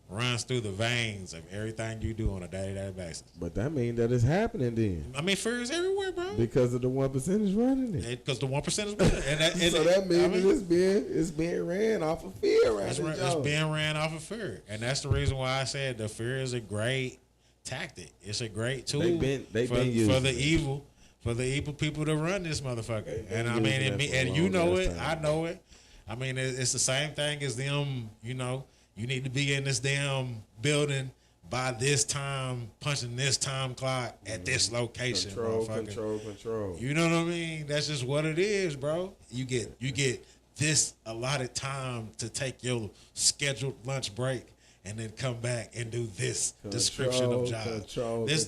runs through the veins of everything you do on a day-to-day basis. But that means that it's happening then I mean, fear is everywhere, bro. because of the 1% is running it. Because the 1% is winning. So that means it's being ran off of fear, right? It's being ran off of fear, and that's the reason why I said the fear is a great tactic. It's a great tool They've been for using the it. evil people to run this motherfucker. They've been And I mean, using it for a and you long know ass it, time. I know it. I mean, it's the same thing as them. You need to be in this damn building by this time, punching this time clock at this location, motherfucker. Control. You know what I mean? That's just what it is, bro. You get this allotted time to take your scheduled lunch break and then come back and do this description of job.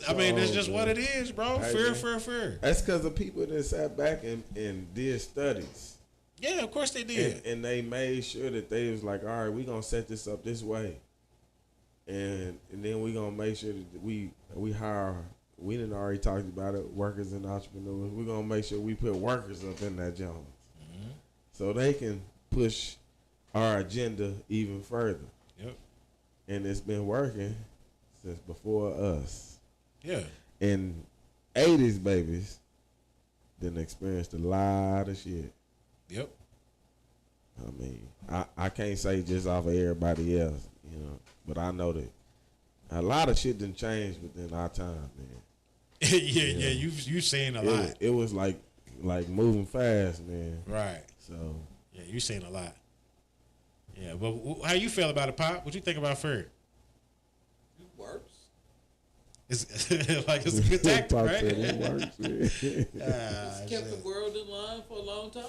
I mean, that's just what it is, bro. Hey, Fear. That's because the people that sat back and did studies. Yeah, of course they did. And they made sure that they was like, all right, we're going to set this up this way. And then we're going to make sure that we hire, we didn't already talked about it, workers and entrepreneurs. We're going to make sure we put workers up in that job. So they can push our agenda even further. Yep. And it's been working since before us. Yeah. And 80s babies done experienced a lot of shit. Yep. I mean, I can't say just off of everybody else, but I know that a lot of shit done changed within our time, man. yeah. You've seen a lot. It was like moving fast, man. Right. So Yeah, you've seen a lot. Yeah, but how you feel about it, Pop? What you think about fear? It works. It's like it's a good tactic, Pop right? said it works, man. It's kept the world in line for a long time.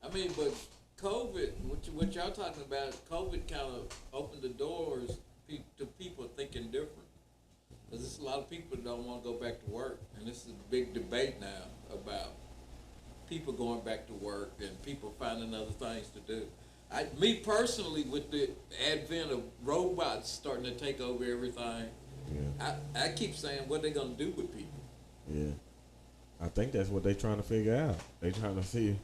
I mean, but COVID, what y'all talking about, COVID kind of opened the doors to people thinking different. Because there's a lot of people that don't want to go back to work. And this is a big debate now about people going back to work and people finding other things to do. Me personally, with the advent of robots starting to take over everything, I keep saying, what are they going to do with people? Yeah. I think that's what they trying to figure out. They trying to see,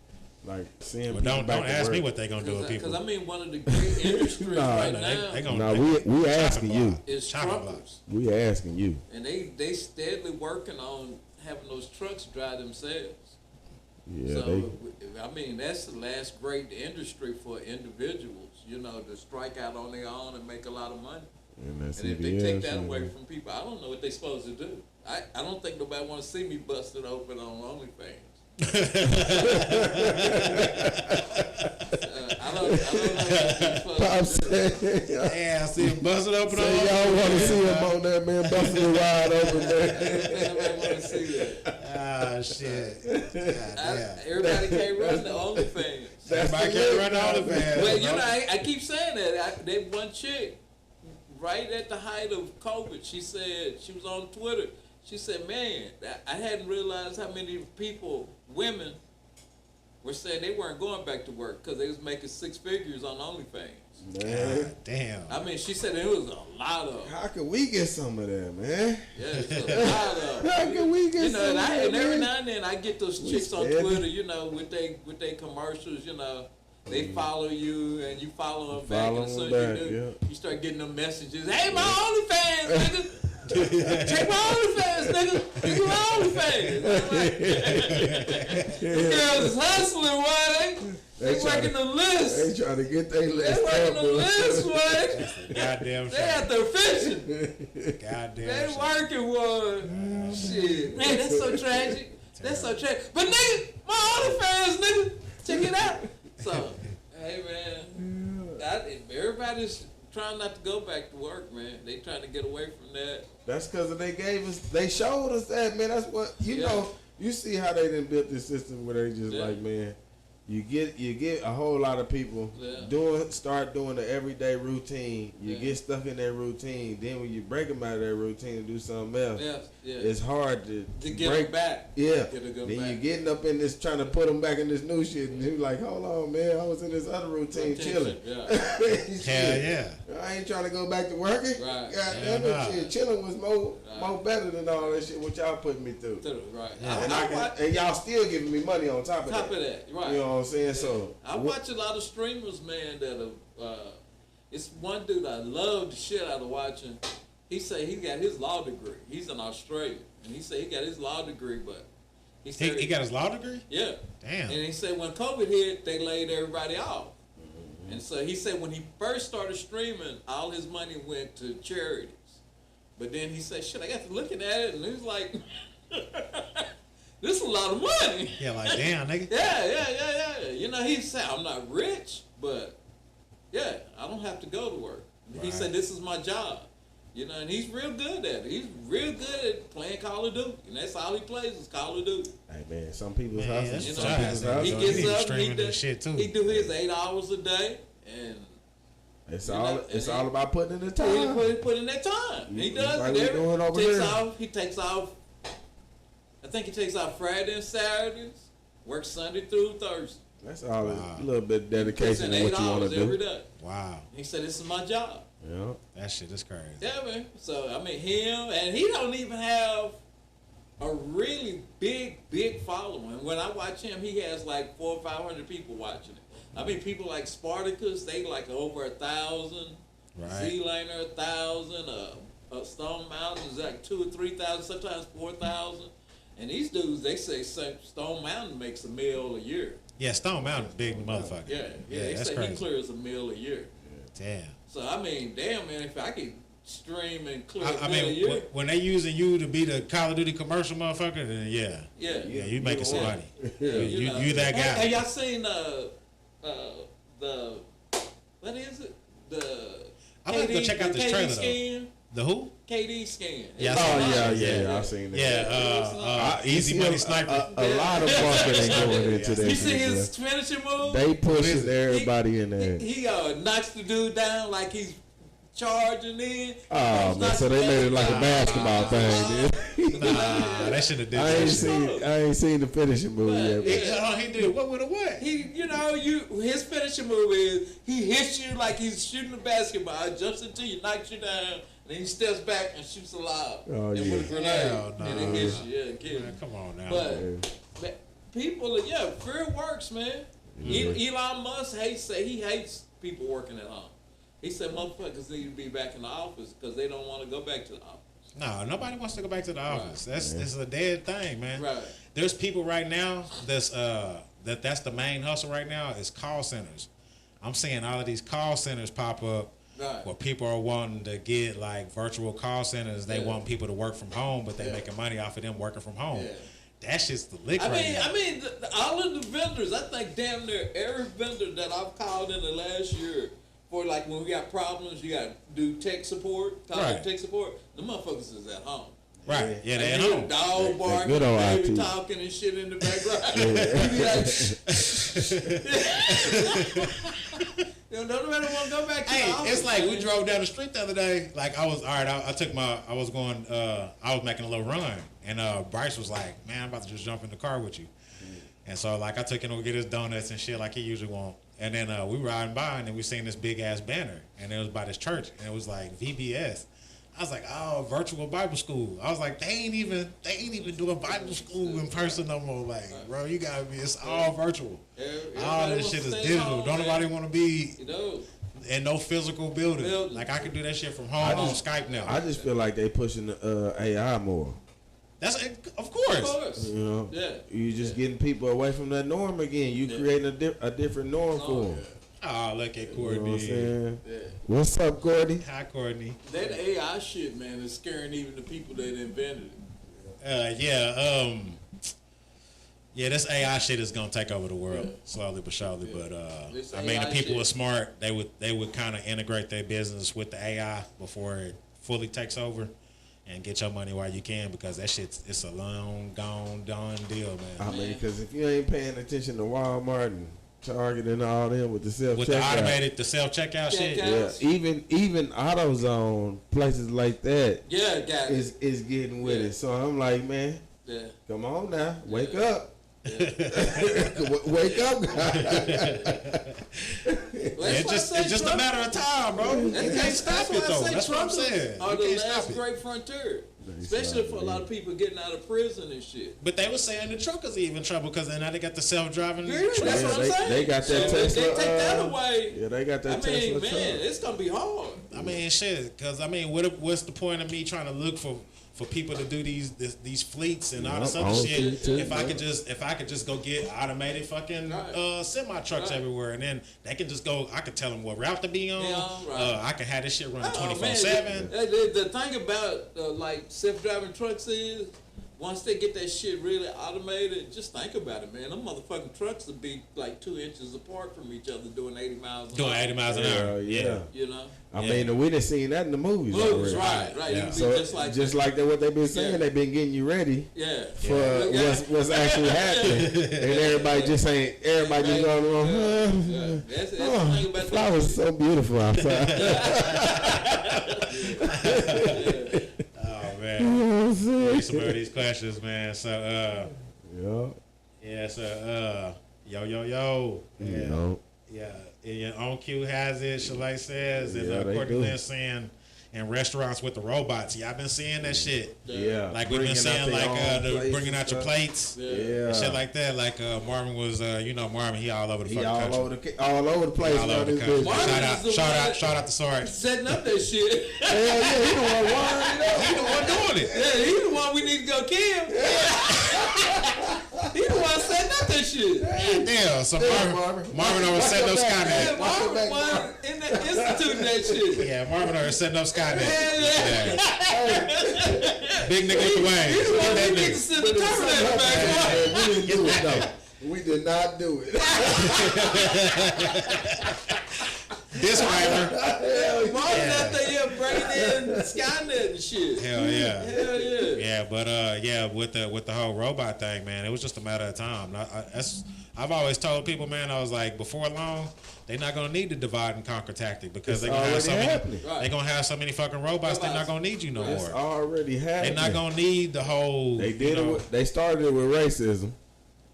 seeing Well, people don't back to ask me work. what they gonna do with people. Because I mean, one of the great industries right now No, we asking you. is chopping truckers. blocks. We asking you. And they steadily working on having those trucks drive themselves. Yeah, So, I mean, that's the last great industry for individuals, to strike out on their own and make a lot of money. and that And if they take that CBS, away from people, I don't know what they're supposed to do. I don't think nobody want to see me busted open on OnlyFans. I don't know what Pop you're supposed to do. said, Yeah, I see him busting open. say y'all want to see him on there, man, busting the wide open, man. Nobody want to see that. Ah, shit. Yeah. Everybody can't run the OnlyFans. Everybody can't run all the fans. Well, I keep saying that. That one chick, right at the height of COVID, she said, she was on Twitter, she said, man, I hadn't realized how many people, women, were saying they weren't going back to work because they was making 6 figures on OnlyFans. Man, God damn. I mean, she said there was a lot of them. how can we get some of that, man? Yeah, it's a lot of them. How can we get some And, of that, and every man? now and then I get those We chicks on scared. Twitter, with they commercials, they follow you and you follow them back, Follow and as soon them as you back, do, yeah. you start getting them messages. Hey, my OnlyFans, nigga. Check my OnlyFans, nigga. Check my OnlyFans. The girls is hustling, boy. They working the list. They trying to get their They list working up. the list, boy. Goddamn They out there fishing. Goddamn They shit. working, boy. Shit. Man, that's so tragic. That's so tragic. But nigga, my OnlyFans, nigga. Check it out. So, hey, man. Everybody's trying not to go back to work, man. They trying to get away from that. That's because they showed us that, man. That's what, you know, you see how they done built this system where they just like, man, you get a whole lot of people start doing the everyday routine. You get stuck in that routine. Then when you break them out of that routine and do something else, it's hard to get break them back. Yeah. Then you're getting up in this, trying to put them back in this new shit, and you're like, hold on, man, I was in this other routine chilling. Hell yeah. I ain't trying to go back to working. Right. God damn it, shit. Chilling was more better than all that shit what y'all putting me through. Right. Yeah. And y'all still giving me money on top of that. Right. You know what I'm saying? So I watch a lot of streamers, man, that it's one dude I love the shit out of watching. He say he got his law degree. He's in Australia. And he said he got his law degree, but he said he got his law degree? Yeah. Damn. And he said when COVID hit, they laid everybody off. And so he said when he first started streaming, all his money went to charities. But then he said, shit, I got to looking at it, and he was like, this is a lot of money. Yeah, like, damn, nigga. Yeah. You know, he said, I'm not rich, but, yeah, I don't have to go to work. Right. He said, this is my job. You know, and he's real good at it. He's real good at playing Call of Duty. And that's all he plays is Call of Duty. Hey, man, some people's hustling. You know, he gets up, he do his 8 hours a day, and it's all about putting in the time. Put in that time. He does like it. He takes off. I think he takes off Friday and Saturdays. Works Sunday through Thursday. That's all. A little bit of dedication to what you want to do. Every day. Wow. He said, "This is my job." Yeah. That shit is crazy. Yeah, man. So I mean, him, and he don't even have a really big following. When I watch him, he has like 400 or 500 people watching it. I mean, people like Spartacus, they like over 1,000. Right. Z-Laner 1,000. Stone Mountain is like 2,000 or 3,000, sometimes 4,000. And these dudes, they say Stone Mountain makes $1 million a year. Yeah, Stone Mountain, big motherfucker. Yeah. They that's say crazy. he clears $1 million a year. Damn. So I mean, damn man, if I could stream and clear I mean, a year, when they using you to be the Call of Duty commercial motherfucker, then yeah, you making some money. You that guy. Have y'all seen the what is it? I'm gonna go check out this trailer skin? The who? KD skin. Yeah, I've seen that. Yeah, Easy Money Sniper. A lot of marketing going into that. You see his finishing move? They pushing everybody in there. He knocks the dude down like he's charging in. Oh man, so they made it like a basketball thing. Nah, that should have did. I ain't seen the finishing move yet. He did what with a what? His finishing move is he hits you like he's shooting a basketball, jumps into you, knocks you down, and then he steps back and shoots a lob. Oh, and with a grenade. Hell no. And it hits you. Kill you. Come on now. But people, fear works, man. Elon Musk hates people working at home. He said motherfuckers need to be back in the office because they don't want to go back to the office. No, nobody wants to go back to the office. That's a dead thing, man. Right. There's people right now that's the main hustle right now is call centers. I'm seeing all of these call centers pop up where people are wanting to get like virtual call centers. They want people to work from home, but they making money off of them working from home. Yeah. That's just the lick right now. I mean, all of the vendors, I think damn near every vendor that I've called in the last year for like when we got problems, you got to do tech support, tech support. The motherfuckers is at home. Right. Yeah, they at home. Dog barking, baby talking and shit in the background. Don't nobody want to go back to the office. It's like we drove down the street the other day. Like I was making a little run, and Bryce was like, "Man, I'm about to just jump in the car with you." And so like I took him to get his donuts and shit like he usually won't. And then we riding by and then we seen this big ass banner and it was by this church and it was like VBS. I was like, oh, virtual Bible school. I was like, they ain't even doing Bible school in person no more. Like, bro, you gotta be. It's all virtual. All this shit is digital. Don't nobody want to be in no physical building. Like I can do that shit from home on Skype now. I just feel like they pushing the AI more. That's of course. You know, you just getting people away from that norm again. You creating a different norm for them. Oh, look at Courtney. You know what I'm saying? What's up, Courtney? Hi, Courtney. That AI shit, man, is scaring even the people that invented it. This AI shit is gonna take over the world slowly but surely. But I mean, the people are smart. They would kind of integrate their business with the AI before it fully takes over, and get your money while you can, because that it's a long gone done deal, man. I mean, because if you ain't paying attention to Walmart and Target and all them with the self checkout, the self checkout shit, even AutoZone places like that, got is getting with it. So I'm like, man, come on now, wake up. Wake up, guys. It's just a matter of time, bro. You can't stop it though. That's what I'm saying. Or the last great frontier, especially for a lot of people getting out of prison and shit. But they were saying the truckers are even trouble because now they got the self-driving. That's what I'm saying. They got that Tesla. They take that away. Yeah, they got that Tesla. I mean, man, it's gonna be hard. I mean, shit. Because I mean, what's the point of me trying to look for people to do these fleets and all this other shit? If I could just go get automated fucking semi trucks everywhere, and then they can just go. I could tell them what route to be on. I can have this shit running 24/7. The thing about like self-driving trucks is, once they get that shit really automated, just think about it, man. Them motherfucking trucks will be like 2 inches apart from each other doing 80 miles an hour. Doing 80 miles an hour. Yeah. You know? I mean, we done seen that in the movies already. Right. Yeah. So just like that, what they've been saying, they've been getting you ready for what's actually happening. And everybody just going on, That's the thing about flowers are so beautiful outside. Oh, man. Some of these questions, man. So, yo. Yeah, On Cue has it, Chalet says, and Courtney Lynn saying, in restaurants with the robots. Yeah, I've been seeing that shit. Yeah. Like we've been seeing, like bringing out your plates. Yeah. And shit like that. Like Marvin was, Marvin, he all over the fucking country. All over the place. All over the country. Shout out to Sorry. Setting up that shit. Hell yeah, he the one doing it. Yeah, he the one we need to go kill. He the one setting up that shit. Damn, so Marvin over setting up Skynet. Marvin one in the institute that shit. Yeah, Marvin over setting up Skynet. Yeah. Big nigga with the wings. He the one we need to send the Terminator back. We didn't do it though. We did not do it. Disclaimer. Marvin out there bringing in Skynet and shit. Hell yeah. Hell yeah. Yeah, but with the whole robot thing, man, it was just a matter of time. I've always told people, man, I was like, before long, they're not gonna need the divide and conquer tactic because they're gonna have so many fucking robots. They're not gonna need you no more. It's already happening. They're not gonna need the whole. They started it with racism.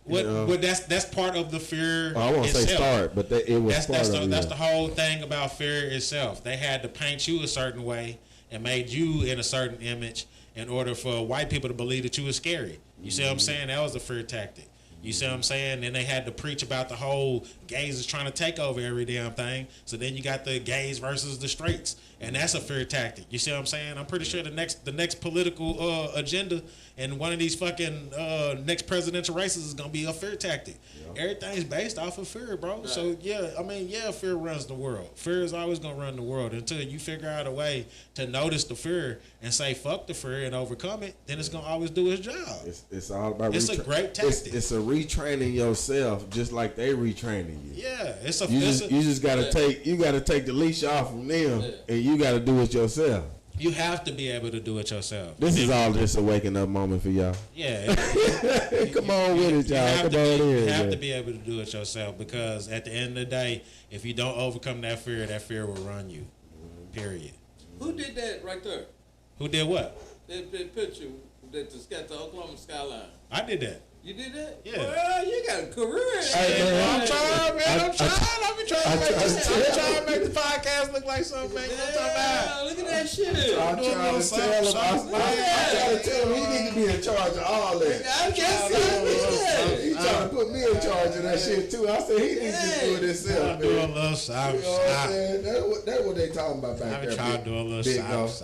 But that's part of the fear. I won't say start, but it was that's the whole thing about fear itself. They had to paint you a certain way and made you in a certain image in order for white people to believe that you were scary. You see what I'm saying? That was the fear tactic. You see what I'm saying? Then they had to preach about the whole gays is trying to take over every damn thing. So then you got the gays versus the straights, and that's a fear tactic. You see what I'm saying? I'm pretty sure the next political agenda and one of these fucking next presidential races is gonna be a fear tactic. Yep. Everything's based off of fear, bro. Right. So fear runs the world. Fear is always gonna run the world until you figure out a way to notice the fear and say fuck the fear and overcome it. Then it's gonna always do its job. It's all about. It's a great tactic. It's a retraining yourself, just like they retraining you. Yeah, you just gotta take the leash off from them, and you gotta do it yourself. You have to be able to do it yourself. This is all just a waking up moment for y'all. Yeah. Come on with it, y'all. You have to be able to do it yourself because at the end of the day, if you don't overcome that fear will run you. Period. Who did that right there? Who did what? That picture that's got the Oklahoma skyline. I did that. You did that? Yeah. Well, you got a career. Hey, man, I'm trying, man. I'm trying to make the podcast look like something, man. You know what I'm talking about? Yeah, look at that shit. I'm doing a trying little to tell him. something. I'm trying to tell him he need to be in charge of all that. I guess so. He trying to put me in charge of that shit too. I said he needs to do it himself, I'm doing a man. little You something. know what I'm saying? That's what they talking about back I've there. been trying to do a little Big something. Ghost.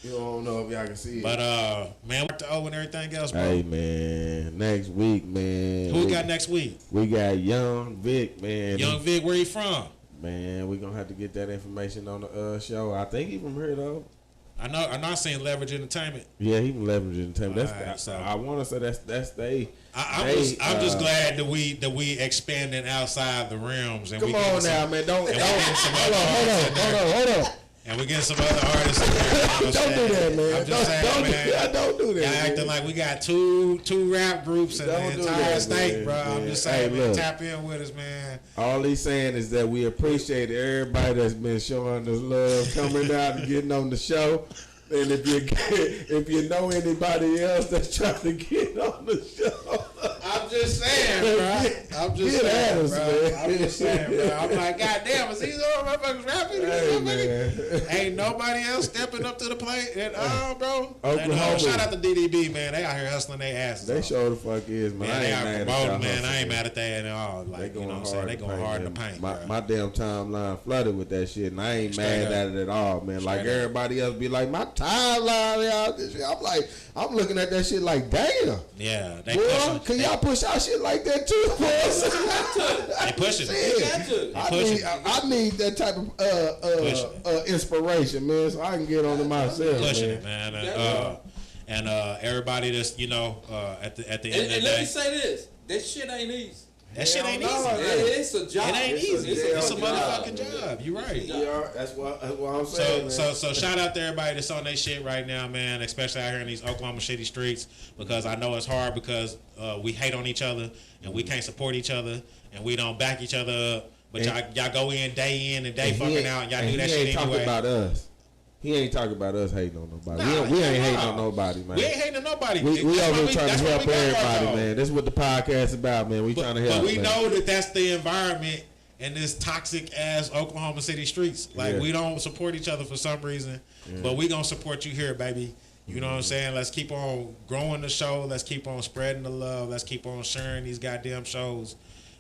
You don't know if y'all can see it. But man, work to O and everything else, bro. Hey man, next week, man. Who we got next week? We got Young Vic, man. Young Vic, where you from? Man, we gonna have to get that information on the show. I think he from here though. I know I seen Leverage Entertainment. Yeah, he from Leverage Entertainment. That's Alright, so- I want to say that's they. I'm just glad that we expanding outside the realms and Come we getting on some- now, man. Don't and we getting some other hold on. and we getting some other artists. In there, you know what I'm Don't do saying? that, man. I'm just saying, man. Don't do that. Y'all man. acting like we got two rap groups in Don't the do entire that, state, man. bro. I'm Yeah. just saying, Hey, man, look. tap in with us, man. All he's saying is that we appreciate everybody that's been showing us love, coming out and getting on the show. And if you know anybody else that's trying to get on the show, I'm just saying, bro. I'm just Get at saying, us, bro. man. I'm just saying, bro. I'm like, goddamn, is these all motherfuckers rapping? Hey, man. Ain't nobody else stepping up to the plate at all, bro. Oklahoma. And, shout out to DDB, man. They out here hustling their asses they off. sure the fuck is, man. Man, I they ain't out mad at promoting, y'all man. I hustling. ain't mad at that at all. They Like, you going know what I'm hard saying? They in the going hard in the man. paint, My, bro. my damn timeline flooded with that shit, and I ain't Straight mad up. at it at all, man. Like Straight up. everybody else be like, my timeline, y'all. This shit. I'm like, I'm looking at that shit like, damn. Yeah, they Boy, pushing. can y'all push out shit like that too, boys? They pushing. Shit. got to. I need that type of Pushing. inspiration, man, so I can get on to myself, Pushing man. it, man. Yeah. And everybody that's, you know, at the end of And the let day, me say this: that shit ain't easy. that shit ain't Hell no, easy. it It's a job. It ain't easy. It's a damn job, motherfucking man. job. You right. Yeah, that's what I'm saying, So shout out to everybody that's on their shit right now, man. Especially out here in these Oklahoma City streets, because I know it's hard because we hate on each other and we can't support each other and we don't back each other up. But y'all go in and day And fucking out and y'all do that he shit ain't talking anyway. about us. He ain't talking about us hating on nobody. Nah, we ain't hating nah. on nobody, man. We ain't hating on nobody. We That's over why here trying that's to why help we got everybody, y'all. man. This is what the podcast is about, man. We trying to help. But we man. know that that's the environment in this toxic ass Oklahoma City streets. Like Yeah. we don't support each other for some reason, but we gonna support you here, baby. You know what I'm saying? Let's keep on growing the show. Let's keep on spreading the love. Let's keep on sharing these goddamn shows.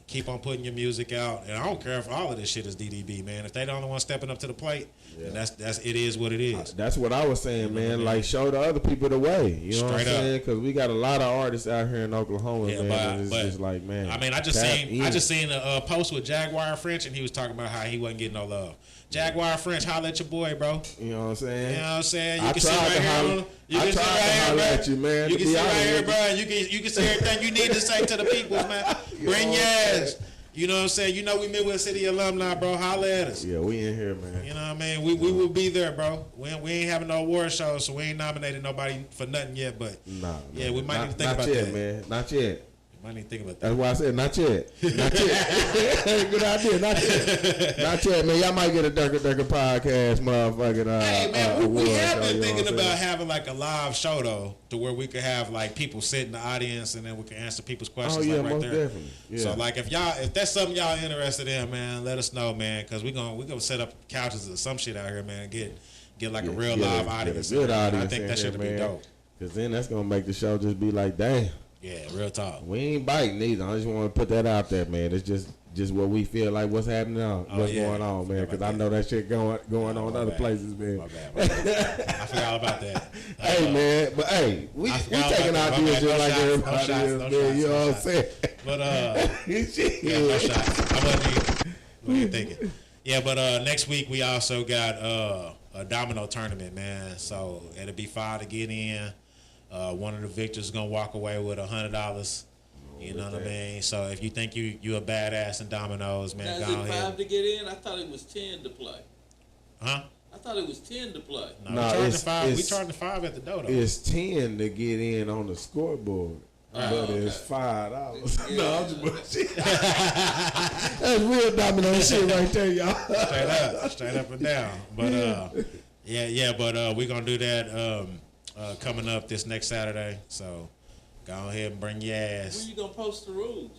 Keep on putting your music out. And I don't care if all of this shit is DDB, man. If they the only one stepping up to the plate, then that's it is what it is. That's what I was saying, man. Like, show the other people the way. You know what I'm Straight up. saying? Because we got a lot of artists out here in Oklahoma, Yeah, man. and it's but just like, man. I mean, I just tap seen in. a post with Jaguar French, and he was talking about how he wasn't getting no love. Jaguar French, holla at your boy, bro. You know what I'm saying? You know what I'm saying? You I can sit tried right to here. holler- You I can sit tried right to here, holler bro. at you, man, You to can be sit right honest here, with bro. And you can say everything you need to say to the peoples, man. Bring know your what I'm ass. You know what I'm saying? You know we Midwest City alumni, bro. Holla at us. Yeah, we in here, man. You know what I mean? We will be there, bro. We ain't having no award shows, so we ain't nominated nobody for nothing yet. But Nah, yeah, man. we might not, need to think not about yet, that. man. Not yet. Might need to think about that. That's why I said not yet. Not yet. Good idea. Not yet. Not yet, man. Y'all might get a Durka podcast, motherfucking. Hey man, we award have show, been you know thinking what I'm about saying? having like a live show though, to where we could have like people sit in the audience and then we can answer people's questions. Oh yeah, like right most there. definitely. Yeah. So like if that's something y'all interested in, man, let us know, man, because we gonna set up couches or some shit out here, man. Get like a real live audience. Get a good in there. audience. I think in that here, should be man. dope. Cause then that's gonna make the show just be like, damn, Yeah, real talk. we ain't biting either. I just want to put that out there, man. It's just what we feel like, what's happening on, what's yeah. going on, man. Forgot Cause about I know that shit going on my other bad. places, man. My bad. I forgot all about that. Hey man, but hey, we forgot taking about our that. deals My just bad. like No everybody shots, else, man. You know what I'm shots. saying? But Shit. yeah, no shots. I wasn't even thinking. Yeah, but next week we also got a domino tournament, man. So it'll be $5 to get in. One of the victors is gonna walk away with $100. You know what I mean? So if you think you a badass in dominoes, Now, man, is go it ahead. 5 to get in? I thought it was 10 to play. Huh? I thought it was 10 to play. No, Nah, we charging it's- 5. We it's- charging 5 at the door though. It's 10 to get in on the scoreboard. But it's $5. No, I'm just bullshit. That's real domino shit right there, y'all. Straight up and down. But but we're gonna do that coming up this next Saturday. So Go ahead and bring your ass. When you gonna post the rules?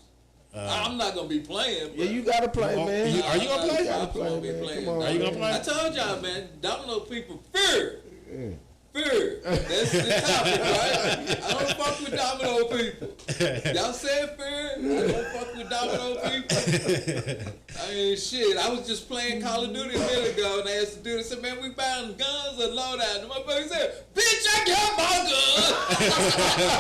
I'm not gonna be playing. Yeah, you gotta play, man. Are you gonna play? You gotta play, man. Come on, Are you gonna play? I told y'all, man. Domino people fear. Fear. That's the topic, right? I don't fuck with domino people. Y'all said fear? I don't fuck with domino people. I mean, shit. I was just playing Call of Duty a minute ago, and I asked the dude, I said, man, we found guns and loadout. And my buddy said, bitch, I got my gun.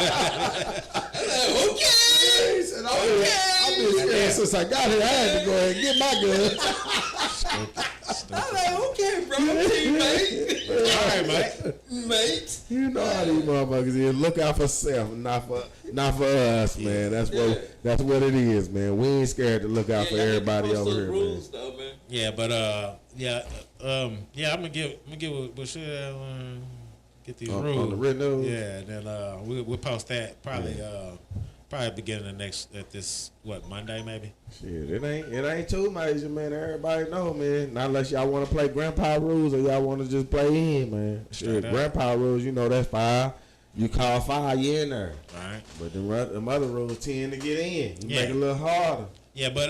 I said, okay. He said, I've been scared since I got here. I had to go ahead and get my gun. I'm like, okay, bro, teammate. All right, mate. Mate. You know how these motherfuckers is. Look out for self, not for us, man. That's what it is, man. We ain't scared to look out for everybody over here, rules, man. though, man. Yeah, but I'm gonna give what should get these rules on the written news. Yeah, and then we'll post that probably beginning of this Monday maybe. Shit, it ain't too major, man. Everybody know, man. Not unless y'all want to play grandpa rules or y'all want to just play in, man. Shit, grandpa rules, you know that's 5. You call 5, you in there. All right. But them other rules 10 to get in. You make it a little harder. Yeah, but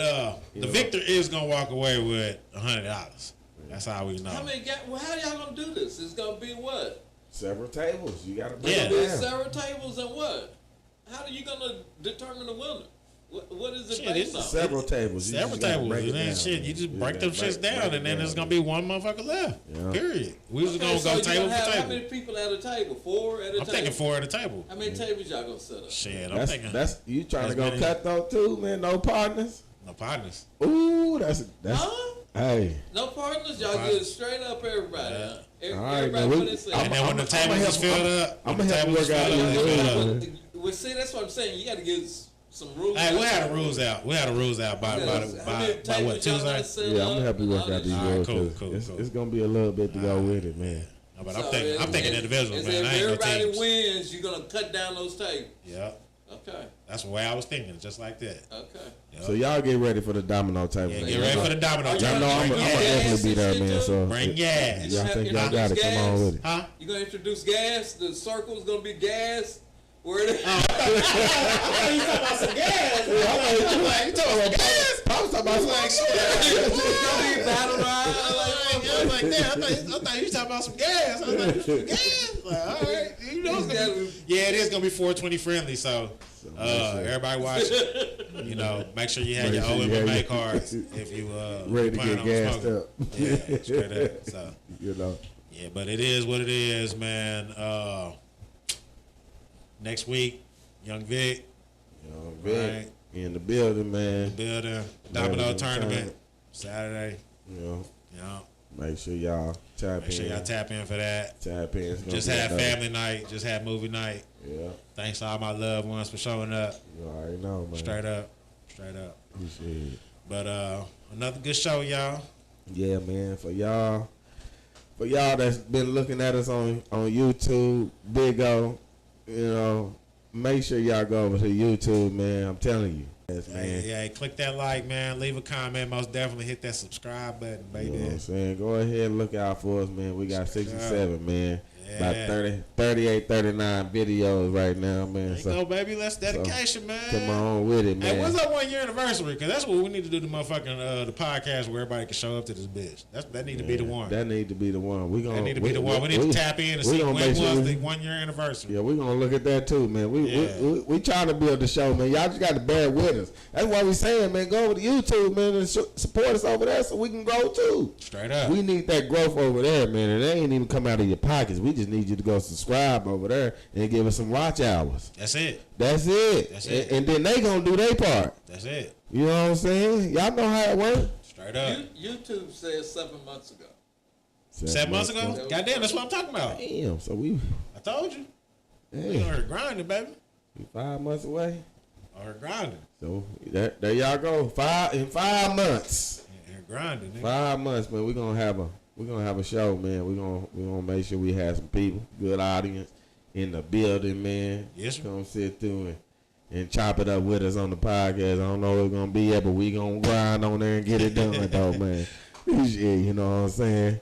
the victor is gonna walk away with $100. That's how we know. How y'all gonna do this? It's gonna be what? Several tables. You gotta break Yeah. it down. Several tables and what? How are you gonna determine the winner? What is it Shit, based on? Several tables. You Several just gotta tables. break it And then down, shit, man. you just You break gotta them shits down, break it and then there's down. gonna be one motherfucker left. Yeah. Period. We was Okay, gonna so go you table gonna have for how table. many people at a table? 4 at a I'm table? thinking 4 at a table. How many tables y'all gonna set up? Shit, I'm thinking That's you trying to that's go many. cutthroat too, man. No partners. no partners. Ooh, that's Huh? hey. No partners? Y'all partners. good straight up everybody, huh? All right, Everybody man. put it in. And then when the tables is filled up, I'm when gonna the have to tables is work out filled up, these it's filled rules, up. man. Well, see, that's what I'm saying. You gotta give some rules. Hey, we had the rules out. We had the rules out by How many what tables y'all Tuesday? gonna set Yeah, I'm up gonna help you and work all out this these shit? Alright, rules. cool, 'Cause cool. it's gonna be a little bit to go with it, man. No, but So I'm thinking individual, if man. I ain't no everybody teams. wins, you're gonna cut down those tables. Yeah, Okay. that's the way I was thinking, just like that. Okay. Yep. So y'all get ready for the domino table. Yeah, man. get ready for the domino. Y'all Y'all know I'm Bring gonna gas. definitely be there, man. So Bring gas. y'all think y'all Introduce got it? Come on gas. with it. Huh? You gonna introduce gas? The circle's gonna be gas. Where it is? You talking about some gas? You talking about gas? I was talking about It's gonna be battle ride. I was like, damn, I thought you was talking about some gas. I was like, some gas? Like, all right. You know it's gonna be, yeah, it is gonna be 420 friendly, so everybody watch it. You know, make sure you have Make your sure you have OMMA your- cards if you ready to plan get on gassed smoking. up. Yeah, straight up. So You know. yeah, but it is what it is, man. Next week, Young Vic, You know, Vic Right. in the building, man. building domino Domino tournament tournament. Saturday. You know, You know, make sure y'all tap make sure in. y'all tap in for that. Tap in. It's gonna Just be had another- family night. Just had movie night. Yeah, Thanks to all my loved ones for showing up. you already know, man. Straight up. Straight up. Appreciate it. But another good show, y'all. Yeah, man. For y'all that's been looking at us on YouTube, Big O, you know, make sure y'all go over to YouTube, man. I'm telling you. Yes, man. Yeah, click that like, man. Leave a comment. Most definitely hit that subscribe button, You baby. know what I'm saying? Go ahead and look out for us, man. We got 67, man. About Yeah. 38, 39 videos right now, man. There you So go, baby. That's dedication, man. come on with it, man. Hey, when's our 1 year anniversary? Because that's what we need to do. The motherfucking the podcast where everybody can show up to this bitch. That need to be the one. That need to be the one. We gonna That need to be the one. We need to tap in and we see gonna when make was sure the 1 year anniversary. Yeah, we're gonna look at that too, man. Yeah. We trying to build the show, man. Y'all just got to bear with us. That's why we saying, man, go over to YouTube, man, and support us over there so we can grow too. Straight up. We need that growth over there, man. And it ain't even come out of your pockets. We just need you to go subscribe over there and give us some watch hours. That's it. That's it. That's it. And then they gonna do their part. That's it. You know what I'm saying? Y'all know how it works. Straight up. YouTube said 7 months ago. 7 months ago? Goddamn, that's what I'm talking about. Damn. So we, I told you. We damn, on her grinding, baby. we 5 months away. On her grinding. So there y'all go. In 5 months. Her grinding, nigga. 5 months, man. We're gonna have a show, man. We're gonna make sure we have some people, good audience in the building, man. Yes, sir. Come sit through and chop it up with us on the podcast. I don't know what it's gonna be yet, but we gonna grind on there and get it done, though, man. Yeah, you know what I'm saying?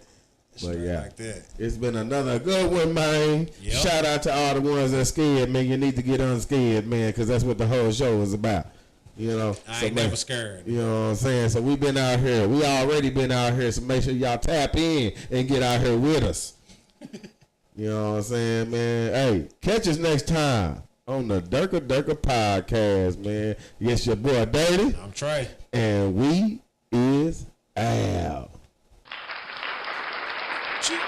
But yeah, like that. it's been another good one, man. Yep. Shout out to all the ones that scared, man. You need to get unscared, man, because that's what the whole show is about. You know, I ain't man, never scared. You know what I'm saying? So we've been out here. We already been out here. So make sure y'all tap in and get out here with us. You know what I'm saying, man? Hey, catch us next time on the Durka podcast, man. Yes, your boy Dirty. I'm Trey. And we is out. Cheap.